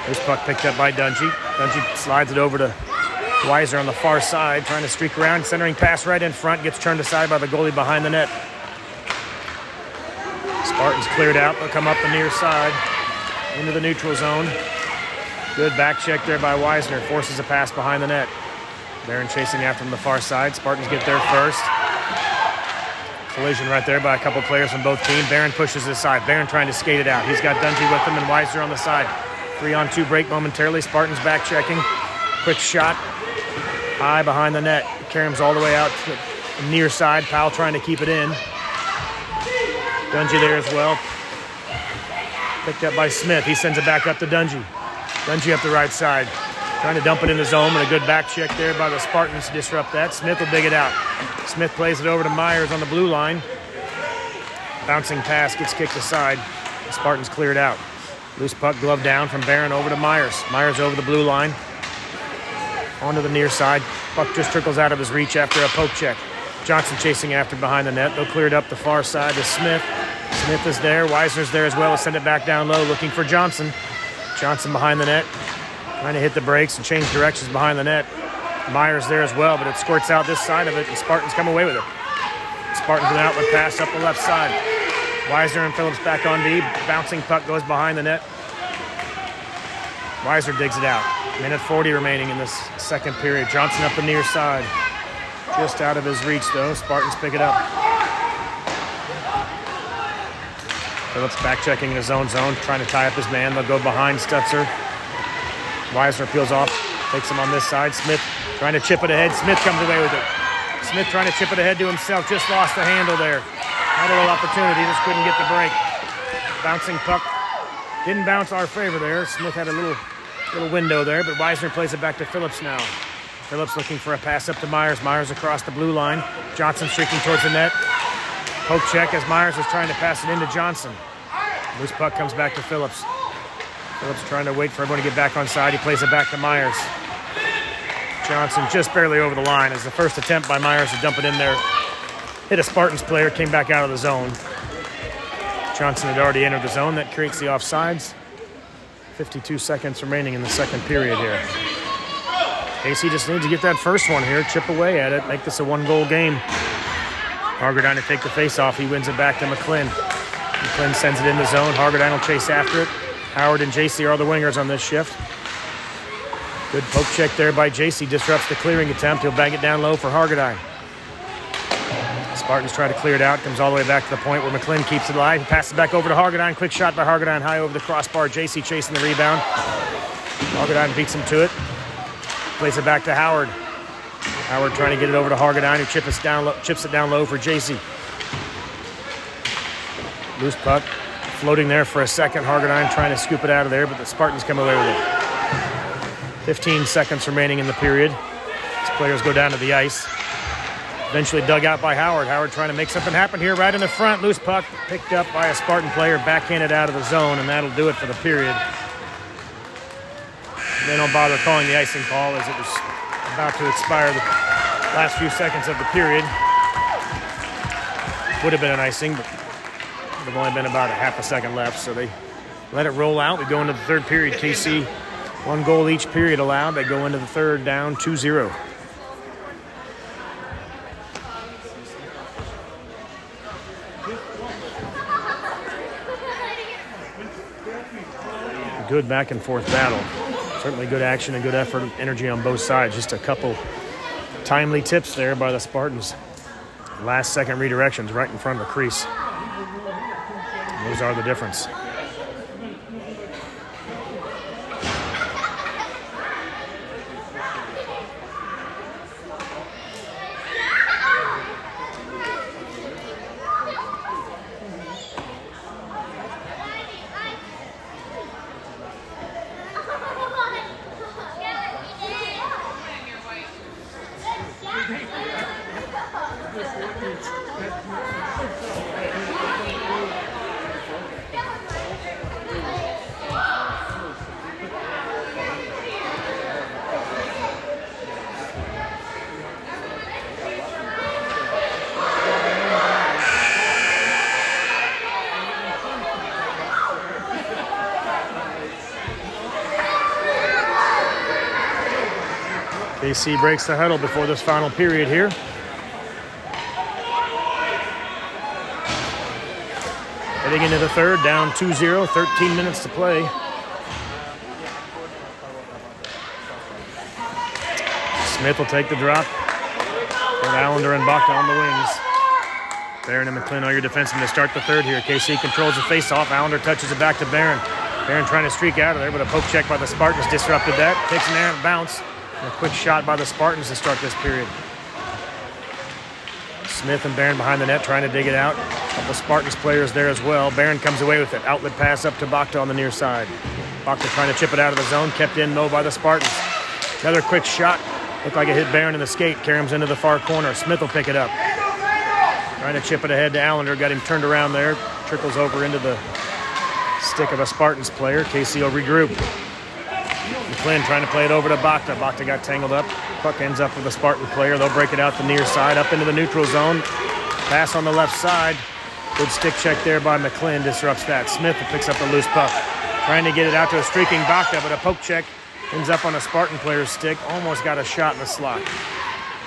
This puck picked up by Dungy. Dungy slides it over to Weiser on the far side, trying to streak around. Centering pass right in front, gets turned aside by the goalie behind the net. Spartans cleared out. They'll come up the near side into the neutral zone. Good back check there by Weisner. Forces a pass behind the net. Barron chasing after from the far side. Spartans get there first. Collision right there by a couple players from both teams. Barron pushes it aside. Barron trying to skate it out. He's got Dungy with him and Weiser on the side. 3-on-2 break momentarily. Spartans back checking. Quick shot. High behind the net. Karam's all the way out to the near side. Powell trying to keep it in. Dungy there as well. Picked up by Smith. He sends it back up to Dungy. Dungy up the right side. Trying to dump it in the zone, and a good back check there by the Spartans to disrupt that. Smith will dig it out. Smith plays it over to Myers on the blue line. Bouncing pass gets kicked aside. The Spartans clear it out. Loose puck glove down from Barron over to Myers. Myers over the blue line. Onto the near side. Puck just trickles out of his reach after a poke check. Johnson chasing after behind the net. They'll clear it up the far side to Smith. Smith is there. Weisner's there as well. He'll send it back down low looking for Johnson. Johnson behind the net. Trying to hit the brakes and change directions behind the net. Myers there as well, but it squirts out this side of it, and Spartans come away with it. Spartans with an outlet pass up the left side. Weiser and Phillips back on D. Bouncing puck goes behind the net. Weiser digs it out. Minute 40 remaining in this second period. Johnson up the near side. Just out of his reach, though. Spartans pick it up. Phillips back checking in his own zone, trying to tie up his man. They'll go behind Stutzer. Weisner peels off, takes him on this side. Smith trying to chip it ahead. Smith comes away with it. Smith trying to chip it ahead to himself. Just lost the handle there. Had a little opportunity, just couldn't get the break. Bouncing puck. Didn't bounce our favor there. Smith had a little window there, but Weisner plays it back to Phillips now. Phillips looking for a pass up to Myers. Myers across the blue line. Johnson streaking towards the net. Poke check as Myers is trying to pass it into Johnson. Loose puck comes back to Phillips. Phillips trying to wait for everyone to get back on side. He plays it back to Myers. Johnson just barely over the line as the first attempt by Myers to dump it in there. Hit a Spartans player, came back out of the zone. Johnson had already entered the zone. That creates the offsides. 52 seconds remaining in the second period here. KC just needs to get that first one here, chip away at it, make this a one-goal game. Hargerdine to take the face-off. He wins it back to McClin. McClin sends it in the zone. Hargerdine will chase after it. Howard and JC are the wingers on this shift. Good poke check there by JC. Disrupts the clearing attempt. He'll bang it down low for Hargerdine. Spartans try to clear it out. Comes all the way back to the point where McClin keeps it alive. He passes it back over to Hargerdine. Quick shot by Hargerdine high over the crossbar. JC chasing the rebound. Hargerdine beats him to it. Plays it back to Howard. Howard trying to get it over to Hargerdine, who chips it down low for JC. Loose puck. Floating there for a second. Hargerdine trying to scoop it out of there, but the Spartans come away with it. 15 seconds remaining in the period. These players go down to the ice. Eventually dug out by Howard. Howard trying to make something happen here right in the front. Loose puck picked up by a Spartan player, backhanded out of the zone, and that'll do it for the period. They don't bother calling the icing call as it was about to expire the last few seconds of the period. Would have been an icing, but would have only been about a half a second left, so they let it roll out. We go into the third period. KC, one goal each period allowed. They go into the third down 2-0. Good back and forth battle. Certainly good action and good effort and energy on both sides. Just a couple timely tips there by the Spartans. Last second redirections right in front of the crease. Those are the difference. KC breaks the huddle before this final period here. Heading into the third, down 2-0, 13 minutes to play. Smith will take the drop. With Allender and Bacta on the wings. Barron and McClin are your defensemen to start the third here. KC controls the face-off. Allender touches it back to Barron. Barron trying to streak out of there, but a poke check by the Spartans disrupted that. Takes an errant bounce. And a quick shot by the Spartans to start this period. Smith and Barron behind the net trying to dig it out. A couple of Spartans players there as well. Barron comes away with it. Outlet pass up to Bacta on the near side. Bacta trying to chip it out of the zone. Kept in though by the Spartans. Another quick shot. Looked like it hit Barron in the skate. Carries into the far corner. Smith will pick it up. Trying to chip it ahead to Allender. Got him turned around there. Trickles over into the stick of a Spartans player. KC will regroup. McClin trying to play it over to Bacta. Bacta got tangled up. Puck ends up with a Spartan player. They'll break it out the near side. Up into the neutral zone. Pass on the left side. Good stick check there by McClin. Disrupts that. Smith picks up the loose puck. Trying to get it out to a streaking Bacta, but a poke check ends up on a Spartan player's stick. Almost got a shot in the slot.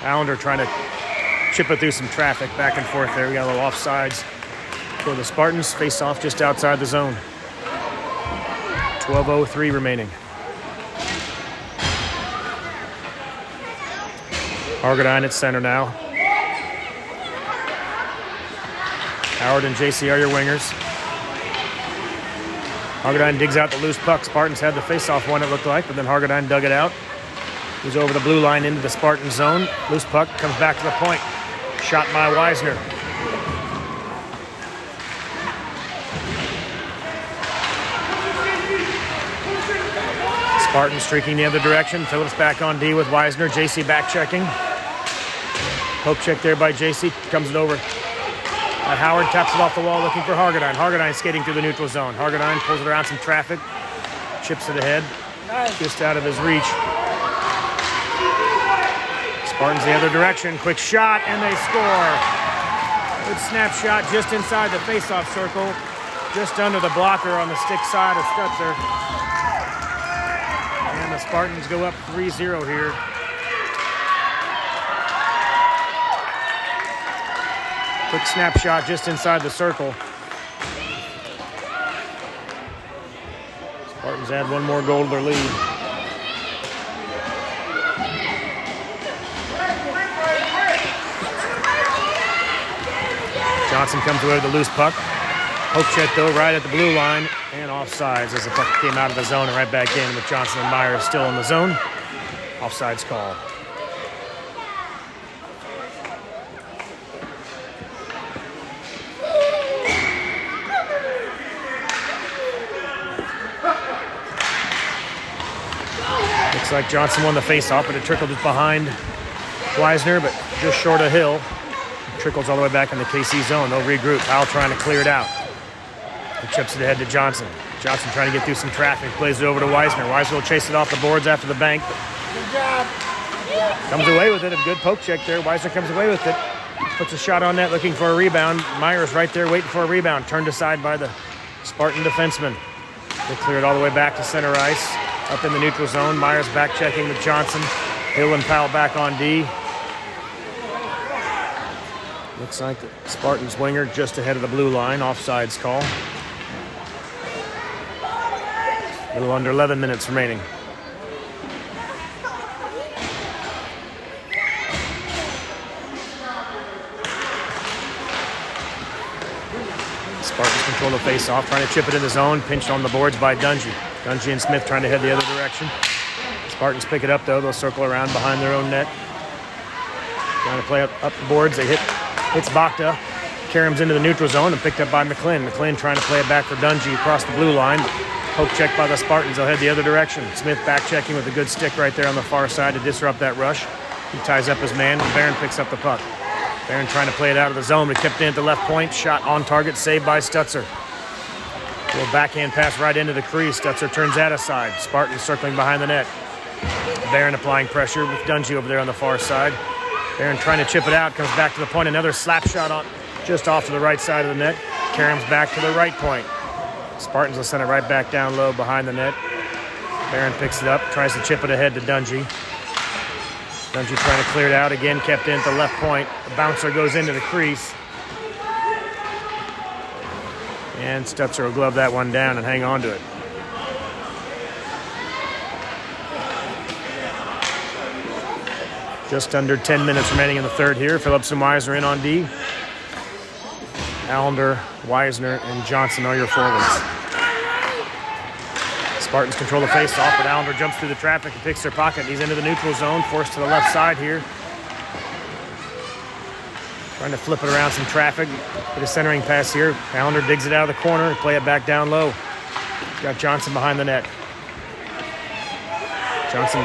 Allender trying to chip it through some traffic. Back and forth there. We got a little offsides for the Spartans. Face off just outside the zone. 12:03 remaining. Hargadine at center now. Howard and JC are your wingers. Hargadine digs out the loose puck. Spartans had the face-off one, it looked like, but then Hargadine dug it out. He's over the blue line into the Spartan zone. Loose puck comes back to the point. Shot by Weisner. Spartans streaking the other direction. Phillips back on D with Weisner. JC back checking. Poke check there by JC. Comes it over. Howard taps it off the wall looking for Hargadine. Hargadine skating through the neutral zone. Hargadine pulls it around some traffic. Chips it ahead. Just out of his reach. Spartans the other direction. Quick shot and they score. Good snapshot just inside the face-off circle. Just under the blocker on the stick side of Stutzer. And the Spartans go up 3-0 here. Quick snapshot just inside the circle. Spartans add one more goal to their lead. Johnson comes away with the loose puck. Poke check though right at the blue line and offsides as the puck came out of the zone and right back in with Johnson and Myers still in the zone. Offsides call. Looks like Johnson won the face-off, but it trickled just behind Weisner, but just short of Hill. It trickles all the way back in the KC zone. They'll regroup. Powell trying to clear it out. He chips it ahead to Johnson. Johnson trying to get through some traffic. Plays it over to Weisner. Weisner will chase it off the boards after the bank. Good job. Comes away with it. A good poke check there. Weisner comes away with it. Puts a shot on net looking for a rebound. Myers right there waiting for a rebound. Turned aside by the Spartan defenseman. They clear it all the way back to center ice. Up in the neutral zone. Myers back checking with Johnson. Hill and Powell back on D. Looks like the Spartans winger just ahead of the blue line. Offsides call. A little under 11 minutes remaining. Spartans control the face-off, trying to chip it in the zone. Pinched on the boards by Dungy. Dungy and Smith trying to head the other direction. Spartans pick it up, though. They'll circle around behind their own net. Trying to play up the boards. They hits Bacta. Karam's into the neutral zone and picked up by McClin. McClin trying to play it back for Dungy across the blue line. Poke check by the Spartans. They'll head the other direction. Smith back checking with a good stick right there on the far side to disrupt that rush. He ties up his man, and Barron picks up the puck. Barron trying to play it out of the zone, but kept in at the left point. Shot on target, saved by Stutzer. A little backhand pass right into the crease. Stutzer turns that aside. Spartans circling behind the net. Barron applying pressure with Dungy over there on the far side. Barron trying to chip it out. Comes back to the point. Another slap shot on just off to the right side of the net. Karam's back to the right point. Spartans will send it right back down low behind the net. Barron picks it up. Tries to chip it ahead to Dungy. Dungy trying to clear it out again, kept in at the left point. The bouncer goes into the crease. And Stutzer will glove that one down and hang on to it. Just under 10 minutes remaining in the third here. Phillips and Weisner in on D. Allender, Weisner, and Johnson are your forwards. Spartans control the face-off, but Allender jumps through the traffic and picks their pocket. He's into the neutral zone, forced to the left side here. Trying to flip it around some traffic. Get a centering pass here. Allender digs it out of the corner, play it back down low. He's got Johnson behind the net. Johnson,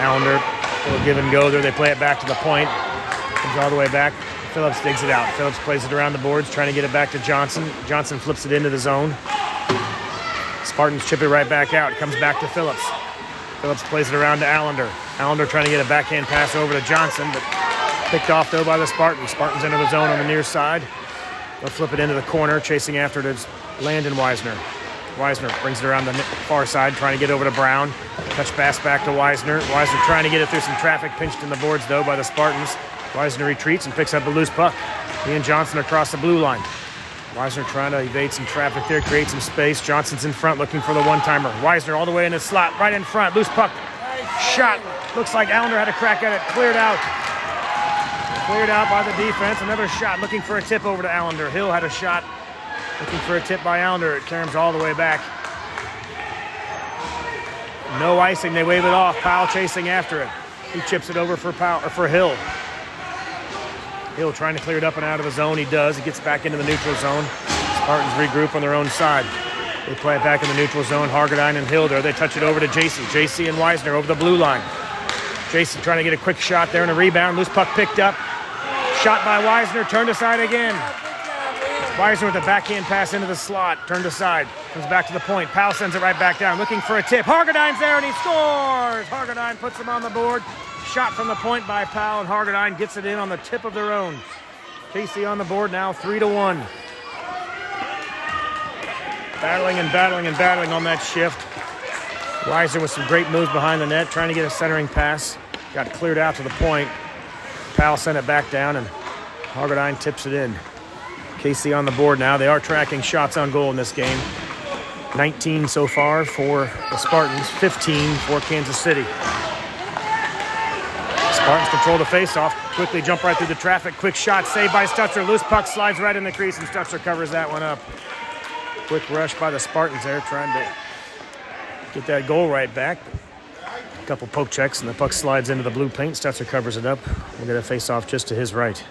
Allender, a little give and go there. They play it back to the point. Comes all the way back. Phillips digs it out. Phillips plays it around the boards, trying to get it back to Johnson. Johnson flips it into the zone. Spartans chip it right back out. It comes back to Phillips. Phillips plays it around to Allender. Allender trying to get a backhand pass over to Johnson, but picked off, though, by the Spartans. Spartans into the zone on the near side. They'll flip it into the corner. Chasing after it is Landon Weisner. Weisner brings it around the far side, trying to get over to Brown. Touch pass back to Weisner. Weisner trying to get it through some traffic. Pinched in the boards, though, by the Spartans. Weisner retreats and picks up a loose puck. He and Johnson across the blue line. Weisner trying to evade some traffic there, create some space. Johnson's in front looking for the one-timer. Weisner all the way in the slot, right in front. Loose puck. Shot. Looks like Allender had a crack at it. Cleared out. Cleared out by the defense. Another shot looking for a tip over to Allender. Hill had a shot looking for a tip by Allender. It carries all the way back. No icing. They wave it off. Powell chasing after it. He chips it over for Hill. Hill trying to clear it up and out of the zone. He does. He gets back into the neutral zone. Spartans regroup on their own side. They play it back in the neutral zone. Hargadine and Hill there. They touch it over to JC. JC and Weisner over the blue line. JC trying to get a quick shot there and a rebound. Loose puck picked up. Shot by Weisner. Turned aside again. Weisner with a backhand pass into the slot. Turned aside. Comes back to the point. Powell sends it right back down. Looking for a tip. Hargadine's there and he scores. Hargadine puts him on the board. Shot from the point by Powell, and Hargadine gets it in on the tip of their own. Casey on the board now, 3-1. Battling and battling and battling on that shift. Weiser with some great moves behind the net, trying to get a centering pass. Got cleared out to the point. Powell sent it back down, and Hargadine tips it in. Casey on the board now. They are tracking shots on goal in this game. 19 so far for the Spartans, 15 for Kansas City. Spartans control the face-off, quickly jump right through the traffic. Quick shot, saved by Stutzer. Loose puck slides right in the crease, and Stutzer covers that one up. Quick rush by the Spartans there, trying to get that goal right back. A couple poke checks, and the puck slides into the blue paint. Stutzer covers it up. We'll get a face-off just to his right.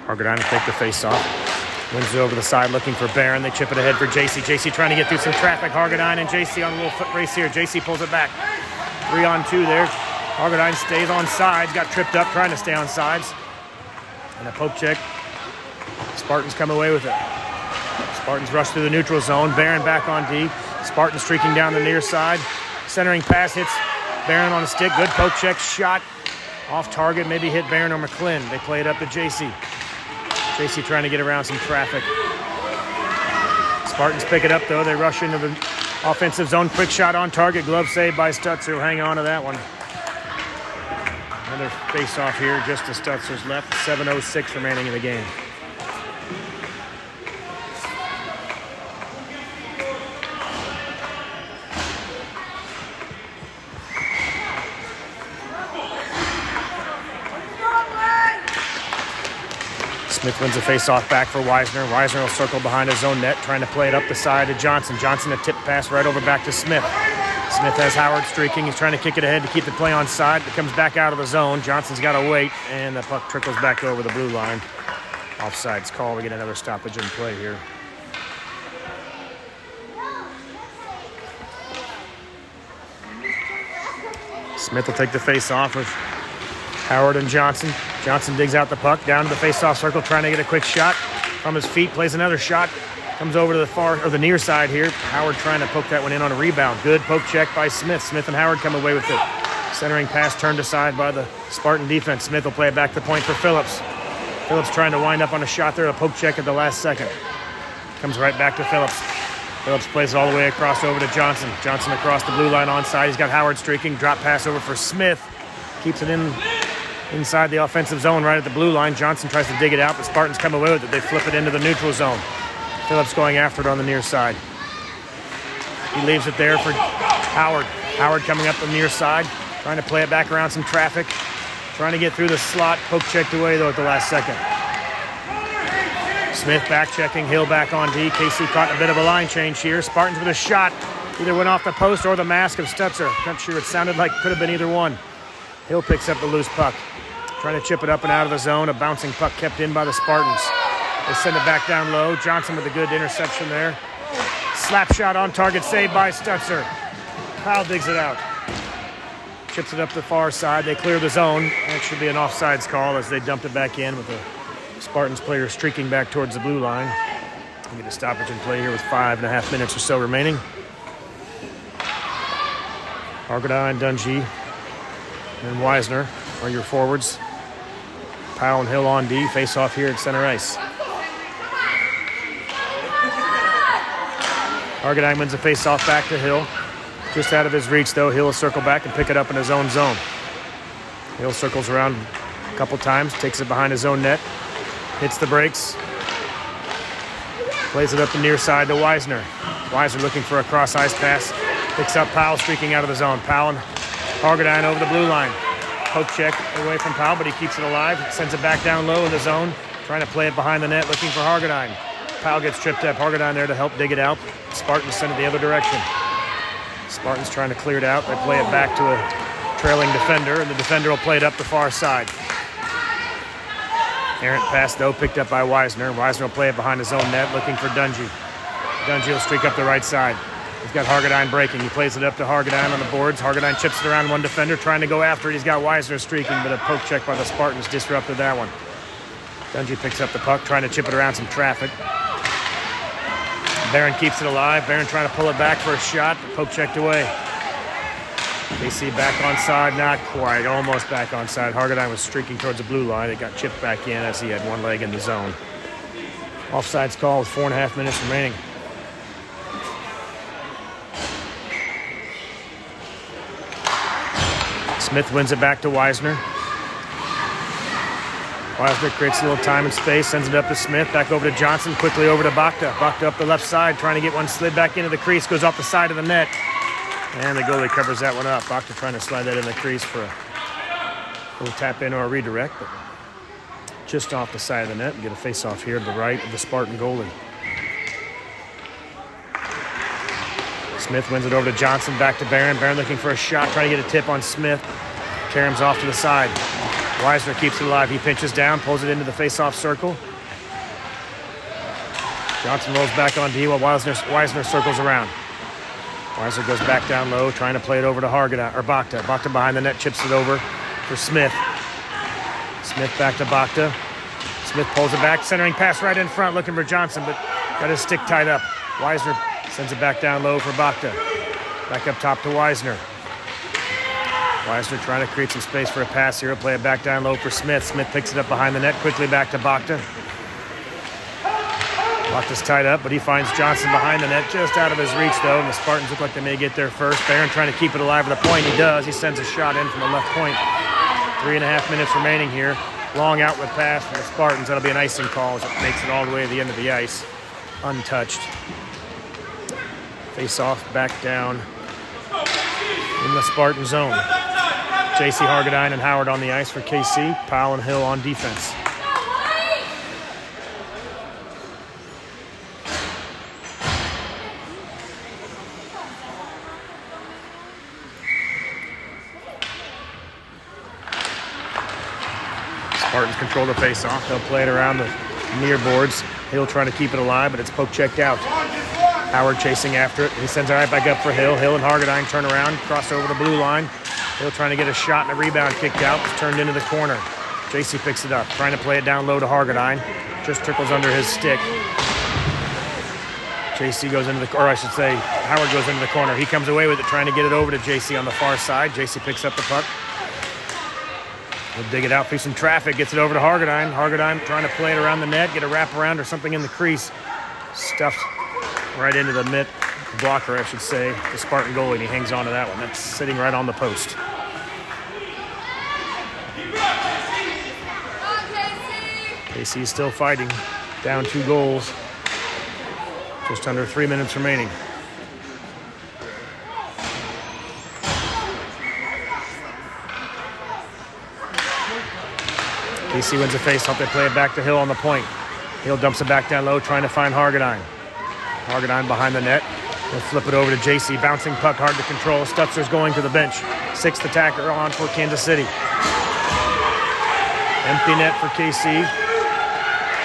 Hargadine will take the face-off. Wins it over the side, looking for Barron. They chip it ahead for JC. JC trying to get through some traffic. Hargadine and JC on a little foot race here. JC pulls it back. 3-on-2 there. Hargadine stays on sides. Got tripped up trying to stay on sides. And a poke check. Spartans come away with it. Spartans rush through the neutral zone. Barron back on D. Spartans streaking down the near side. Centering pass hits Barron on a stick. Good poke check. Shot off target. Maybe hit Barron or McFarland. They play it up to JC. JC trying to get around some traffic. Spartans pick it up, though. They rush into the offensive zone. Quick shot on target. Glove saved by Stutzer. Hang on to that one. Another face-off here just to Stutzer's left. 7:06 remaining in the game. Smith wins a face-off back for Weisner. Weisner will circle behind his own net, trying to play it up the side to Johnson. Johnson a tip pass right over back to Smith. Smith has Howard streaking. He's trying to kick it ahead to keep the play on side. It comes back out of the zone. Johnson's got to wait, and the puck trickles back over the blue line. Offsides call. We get another stoppage in play here. Smith will take the face-off with Howard and Johnson. Johnson digs out the puck down to the face-off circle, trying to get a quick shot from his feet. Plays another shot. Comes over to the far or the near side here. Howard trying to poke that one in on a rebound. Good poke check by Smith. Smith and Howard come away with it. Centering pass turned aside by the Spartan defense. Smith will play it back to the point for Phillips. Phillips trying to wind up on a shot there. A poke check at the last second. Comes right back to Phillips. Phillips plays it all the way across over to Johnson. Johnson across the blue line onside. He's got Howard streaking. Drop pass over for Smith. Keeps it inside the offensive zone right at the blue line. Johnson tries to dig it out, but Spartans come away with it. They flip it into the neutral zone. Phillips going after it on the near side. He leaves it there for Howard. Howard coming up the near side, trying to play it back around some traffic. Trying to get through the slot. Poke checked away, though, at the last second. Smith back checking. Hill back on D. KC caught in a bit of a line change here. Spartans with a shot. Either went off the post or the mask of Stutzer. Not sure. It sounded like it could have been either one. Hill picks up the loose puck. Trying to chip it up and out of the zone. A bouncing puck kept in by the Spartans. They send it back down low. Johnson with a good interception there. Slap shot on target, saved by Stutzer. Powell digs it out. Chips it up the far side. They clear the zone. That should be an offsides call as they dumped it back in with the Spartans player streaking back towards the blue line. We get a stoppage in play here with 5.5 minutes or so remaining. Argadine, Dungy, and Wisner are your forwards. Powell and Hill on D. Face off here at center ice. Argadine wins the face off back to Hill. Just out of his reach, though. Hill will circle back and pick it up in his own zone. Hill circles around a couple times, takes it behind his own net, hits the brakes, plays it up the near side to Wisner. Wisner looking for a cross-ice pass, picks up Powell streaking out of the zone. Powell and Argadine over the blue line. Poke check away from Powell, but he keeps it alive. Sends it back down low in the zone, trying to play it behind the net, looking for Argadine. Powell gets tripped up. Argadine there to help dig it out. Spartans send it the other direction. Spartans trying to clear it out. They play it back to a trailing defender, and the defender will play it up the far side. Errant pass, though, picked up by Wisner. Wisner will play it behind his own net, looking for Dungy. Dungy will streak up the right side. He's got Argadine breaking. He plays it up to Argadine on the boards. Argadine chips it around one defender, trying to go after it. He's got Wisner streaking, but a poke check by the Spartans disrupted that one. Dungy picks up the puck, trying to chip it around some traffic. Barron keeps it alive. Barron trying to pull it back for a shot, but poke checked away. KC back on side, not quite, almost back on side. Argadine was streaking towards the blue line. It got chipped back in as he had one leg in the zone. Offsides call with 4.5 minutes remaining. Smith wins it back to Wisner. Wisner creates a little time and space, sends it up to Smith, back over to Johnson, quickly over to Bakta. Bakta up the left side, trying to get one slid back into the crease, goes off the side of the net. And the goalie covers that one up. Bakta trying to slide that in the crease for a little tap in or a redirect, but just off the side of the net. And get a face-off here to the right of the Spartan goalie. Smith wins it over to Johnson, back to Barron. Barron looking for a shot, trying to get a tip on Smith. Karam's off to the side. Wisner keeps it alive. He pinches down, pulls it into the face-off circle. Johnson rolls back on D while Wisner circles around. Wisner goes back down low, trying to play it over to Bakta. Bakta behind the net, chips it over for Smith. Smith back to Bakta. Smith pulls it back, centering pass right in front, looking for Johnson, but got his stick tied up. Wisner sends it back down low for Bakta. Back up top to Wisner. Wisner trying to create some space for a pass here. He'll play it back down low for Smith. Smith picks it up behind the net, quickly back to Bakta. Bakta's tied up, but he finds Johnson behind the net, just out of his reach, though, and the Spartans look like they may get there first. Barron trying to keep it alive at the point. He does. He sends a shot in from the left point. 3.5 minutes remaining here. Long outlet pass from the Spartans. That'll be an icing call as it makes it all the way to the end of the ice. Untouched. Face off back down in the Spartan zone. J.C. Argadine and Howard on the ice for KC. Powell and Hill on defense. Spartans control the face-off. They'll play it around the near boards. Hill trying to keep it alive, but it's poke checked out. Howard chasing after it. He sends it right back up for Hill. Hill and Argadine turn around, cross over the blue line. Hill trying to get a shot and a rebound kicked out. It's turned into the corner. JC picks it up, trying to play it down low to Argadine. Just trickles under his stick. JC goes into the, or I should say, Howard goes into the corner. He comes away with it, trying to get it over to JC on the far side. JC picks up the puck. He'll dig it out through some traffic, gets it over to Argadine. Argadine trying to play it around the net, get a wraparound or something in the crease. Stuffed right into the mitt blocker, I should say, the Spartan goalie, and he hangs on to that one. That's sitting right on the post. KC still fighting, down 2 goals. Just under 3 minutes remaining. KC wins a face-off. They play it back to Hill on the point. Hill dumps it back down low, trying to find Hargadine. Hargadine behind the net. He'll flip it over to JC. Bouncing puck, hard to control. Stutzer's going to the bench. 6th attacker on for Kansas City. Empty net for KC.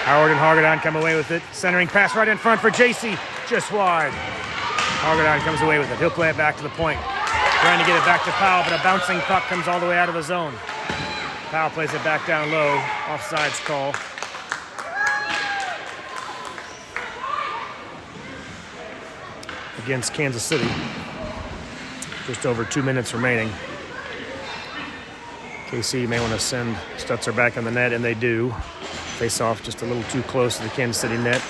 Howard and Hargadine come away with it. Centering pass right in front for JC. Just wide. Hargadine comes away with it. He'll play it back to the point. Trying to get it back to Powell, but a bouncing puck comes all the way out of the zone. Powell plays it back down low. Offsides call. Against Kansas City. Just over 2 minutes remaining. KC may want to send Stutzer back in the net, and they do. Face off just a little too close to the Kansas City net.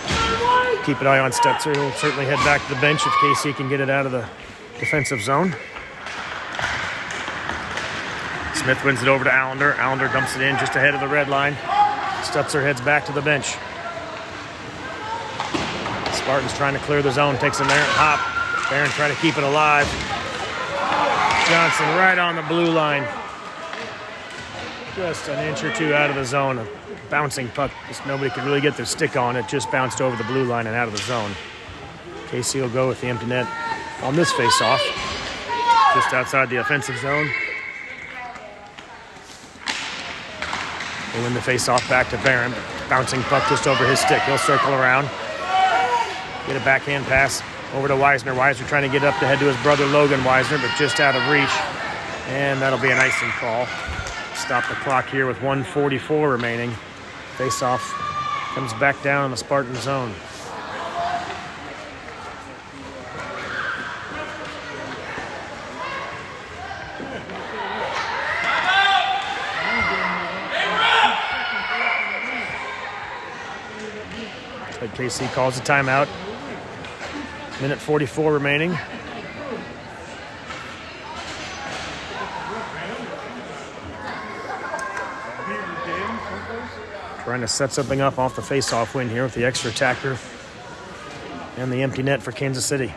Keep an eye on Stutzer. He'll certainly head back to the bench if KC can get it out of the defensive zone. Smith wins it over to Allender. Allender dumps it in just ahead of the red line. Stutzer heads back to the bench. Spartans trying to clear the zone. Takes an errant hop. Barron trying to keep it alive. Johnson right on the blue line. Just an inch or two out of the zone. A bouncing puck. Just nobody could really get their stick on it. Just bounced over the blue line and out of the zone. KC will go with the empty net on this face-off. Just outside the offensive zone. They win the face-off back to Barron. Bouncing puck just over his stick. He'll circle around. Get a backhand pass over to Weisner. Weisner trying to get up to head to his brother Logan Weisner, but just out of reach. And that'll be an icing call. Stop the clock here with 1:44 remaining. Face-off comes back down in the Spartan zone. But KC calls a timeout. Minute 44 remaining. Trying to set something up off the face-off win here with the extra attacker and the empty net for Kansas City.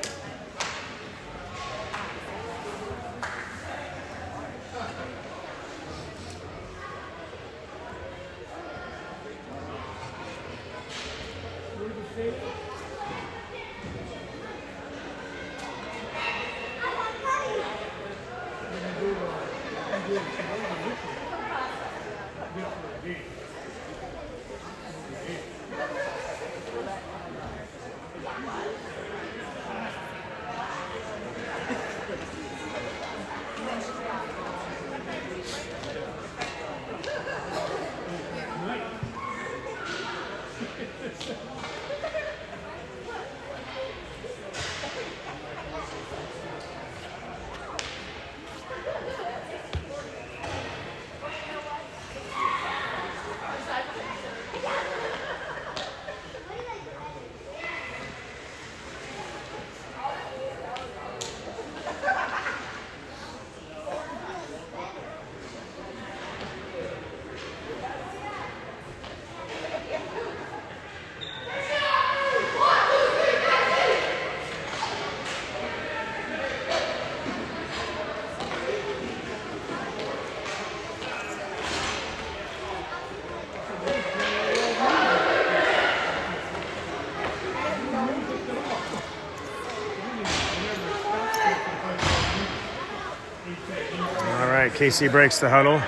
KC breaks the huddle.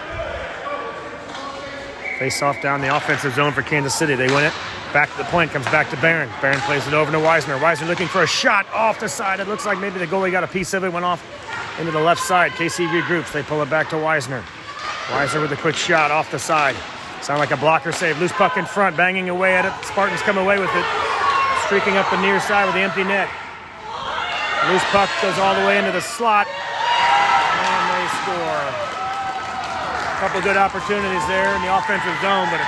Face off down the offensive zone for Kansas City. They win it. Back to the point, comes back to Barron. Barron plays it over to Weisner. Weisner looking for a shot off the side. It looks like maybe the goalie got a piece of it, went off into the left side. KC regroups. They pull it back to Weisner. Weisner with a quick shot off the side. Sound like a blocker save. Loose puck in front, banging away at it. Spartans come away with it. Streaking up the near side with the empty net. Loose puck goes all the way into the slot. And they score. A couple good opportunities there in the offensive zone, but a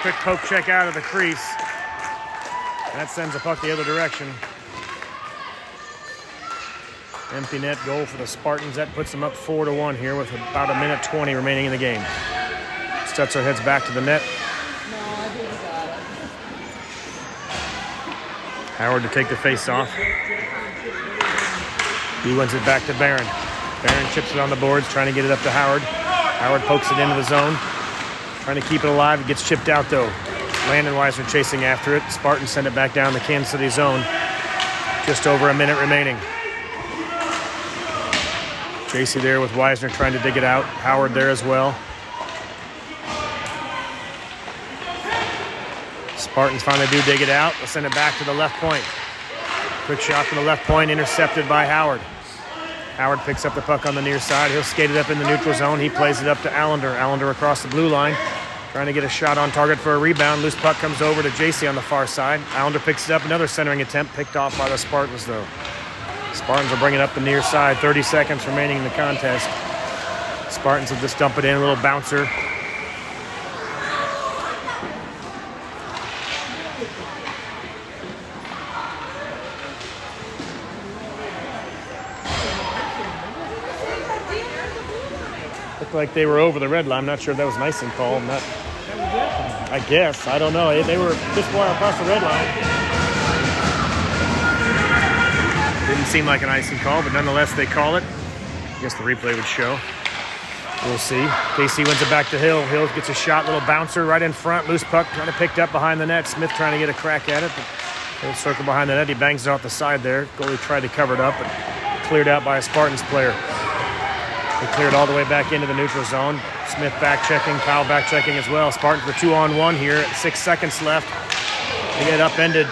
quick poke check out of the crease. That sends the puck the other direction. Empty net goal for the Spartans. That puts them up 4-1 here with about 1:20 remaining in the game. Stutzer heads back to the net. Howard to take the face off. He wins it back to Barron. Barron chips it on the boards, trying to get it up to Howard. Howard pokes it into the zone, trying to keep it alive. It gets chipped out though. Landon Weisner chasing after it. Spartans send it back down the Kansas City zone. Just over a minute remaining. JC there with Weisner trying to dig it out. Howard there as well. Spartans finally do dig it out. They'll send it back to the left point. Quick shot from the left point, intercepted by Howard. Howard picks up the puck on the near side. He'll skate it up in the neutral zone. He plays it up to Allender. Allender across the blue line, trying to get a shot on target for a rebound. Loose puck comes over to JC on the far side. Allender picks it up. Another centering attempt picked off by the Spartans, though. Spartans will bring it up the near side. 30 seconds remaining in the contest. Spartans will just dump it in, a little bouncer. Looked like they were over the red line. I'm not sure if that was an icing call. I guess. I don't know. They were just far across the red line. Didn't seem like an icing call, but nonetheless they call it. I guess the replay would show. We'll see. KC wins it back to Hill. Hill gets a shot, little bouncer right in front. Loose puck kind of picked up behind the net. Smith trying to get a crack at it, but he'll circle behind the net. He bangs it off the side there. Goalie tried to cover it up, but cleared out by a Spartans player. They cleared all the way back into the neutral zone. Smith back checking, Powell back checking as well. Spartans with 2-on-1 here. 6 seconds left. They get upended.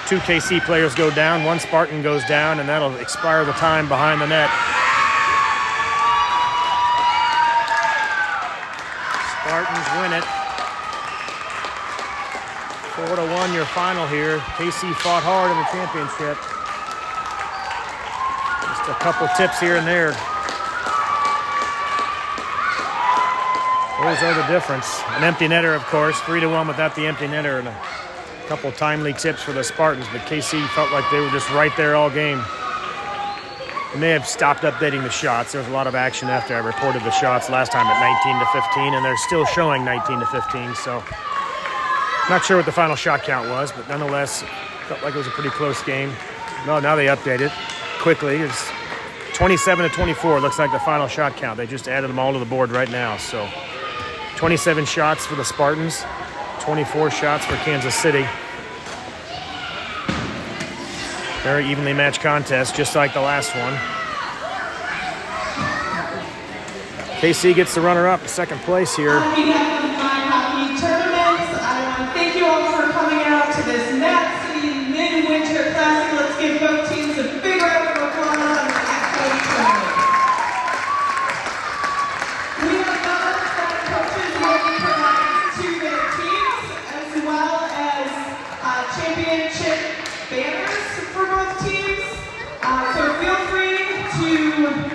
2 KC players go down. 1 Spartan goes down, and that'll expire the time behind the net. Spartans win it. 4-1 your final here. KC fought hard in the championship. Just a couple tips here and there. Those are the difference. An empty netter, of course. 3-1 without the empty netter, and a couple timely tips for the Spartans, but KC felt like they were just right there all game. They may have stopped updating the shots. There was a lot of action after I reported the shots last time at 19-15, and they're still showing 19-15, so not sure what the final shot count was, but nonetheless, felt like it was a pretty close game. No, now they update it quickly. It's 27-24. Looks like the final shot count. They just added them all to the board right now, so 27 shots for the Spartans, 24 shots for Kansas City. Very evenly matched contest, just like the last one. KC gets the runner-up, second place here. On behalf of my hockey tournaments, I want to thank you all for coming out to this Nat City Midwinter Classic. Let's give both teams a big round of applause on the hockey tournament. We have numbers that coaches will be providing to their teams, as well as championship banners for both teams. So feel free to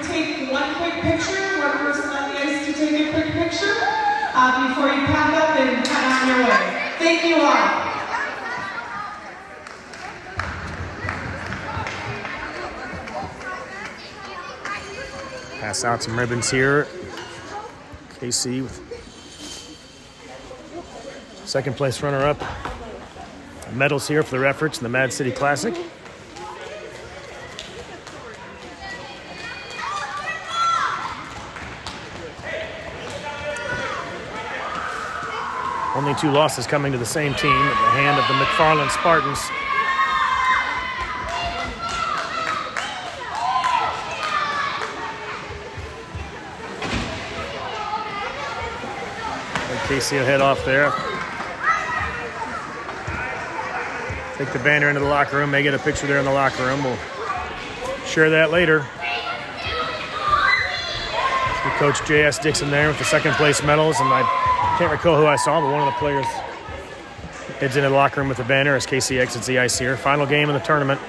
take one quick picture, one person on the ice to take a quick picture before you pack up and head on your way. Thank you all. Pass out some ribbons here. KC with second place runner-up. Medals here for their efforts in the Mad City Classic. Only 2 losses coming to the same team at the hand of the McFarland Spartans. KC will head off there. Take the banner into the locker room. May get a picture there in the locker room. We'll share that later. See Coach J.S. Dixon there with the second place medals, and I can't recall who I saw, but one of the players heads into the locker room with the banner as KC exits the ice here. Final game of the tournament.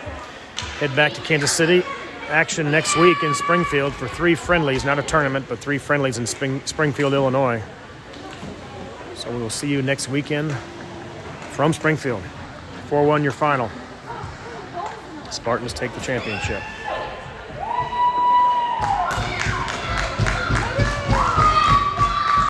Head back to Kansas City. Action next week in Springfield for 3 friendlies, not a tournament, but 3 friendlies in Springfield, Illinois. So we will see you next weekend from Springfield. 4-1 your final. Spartans take the championship.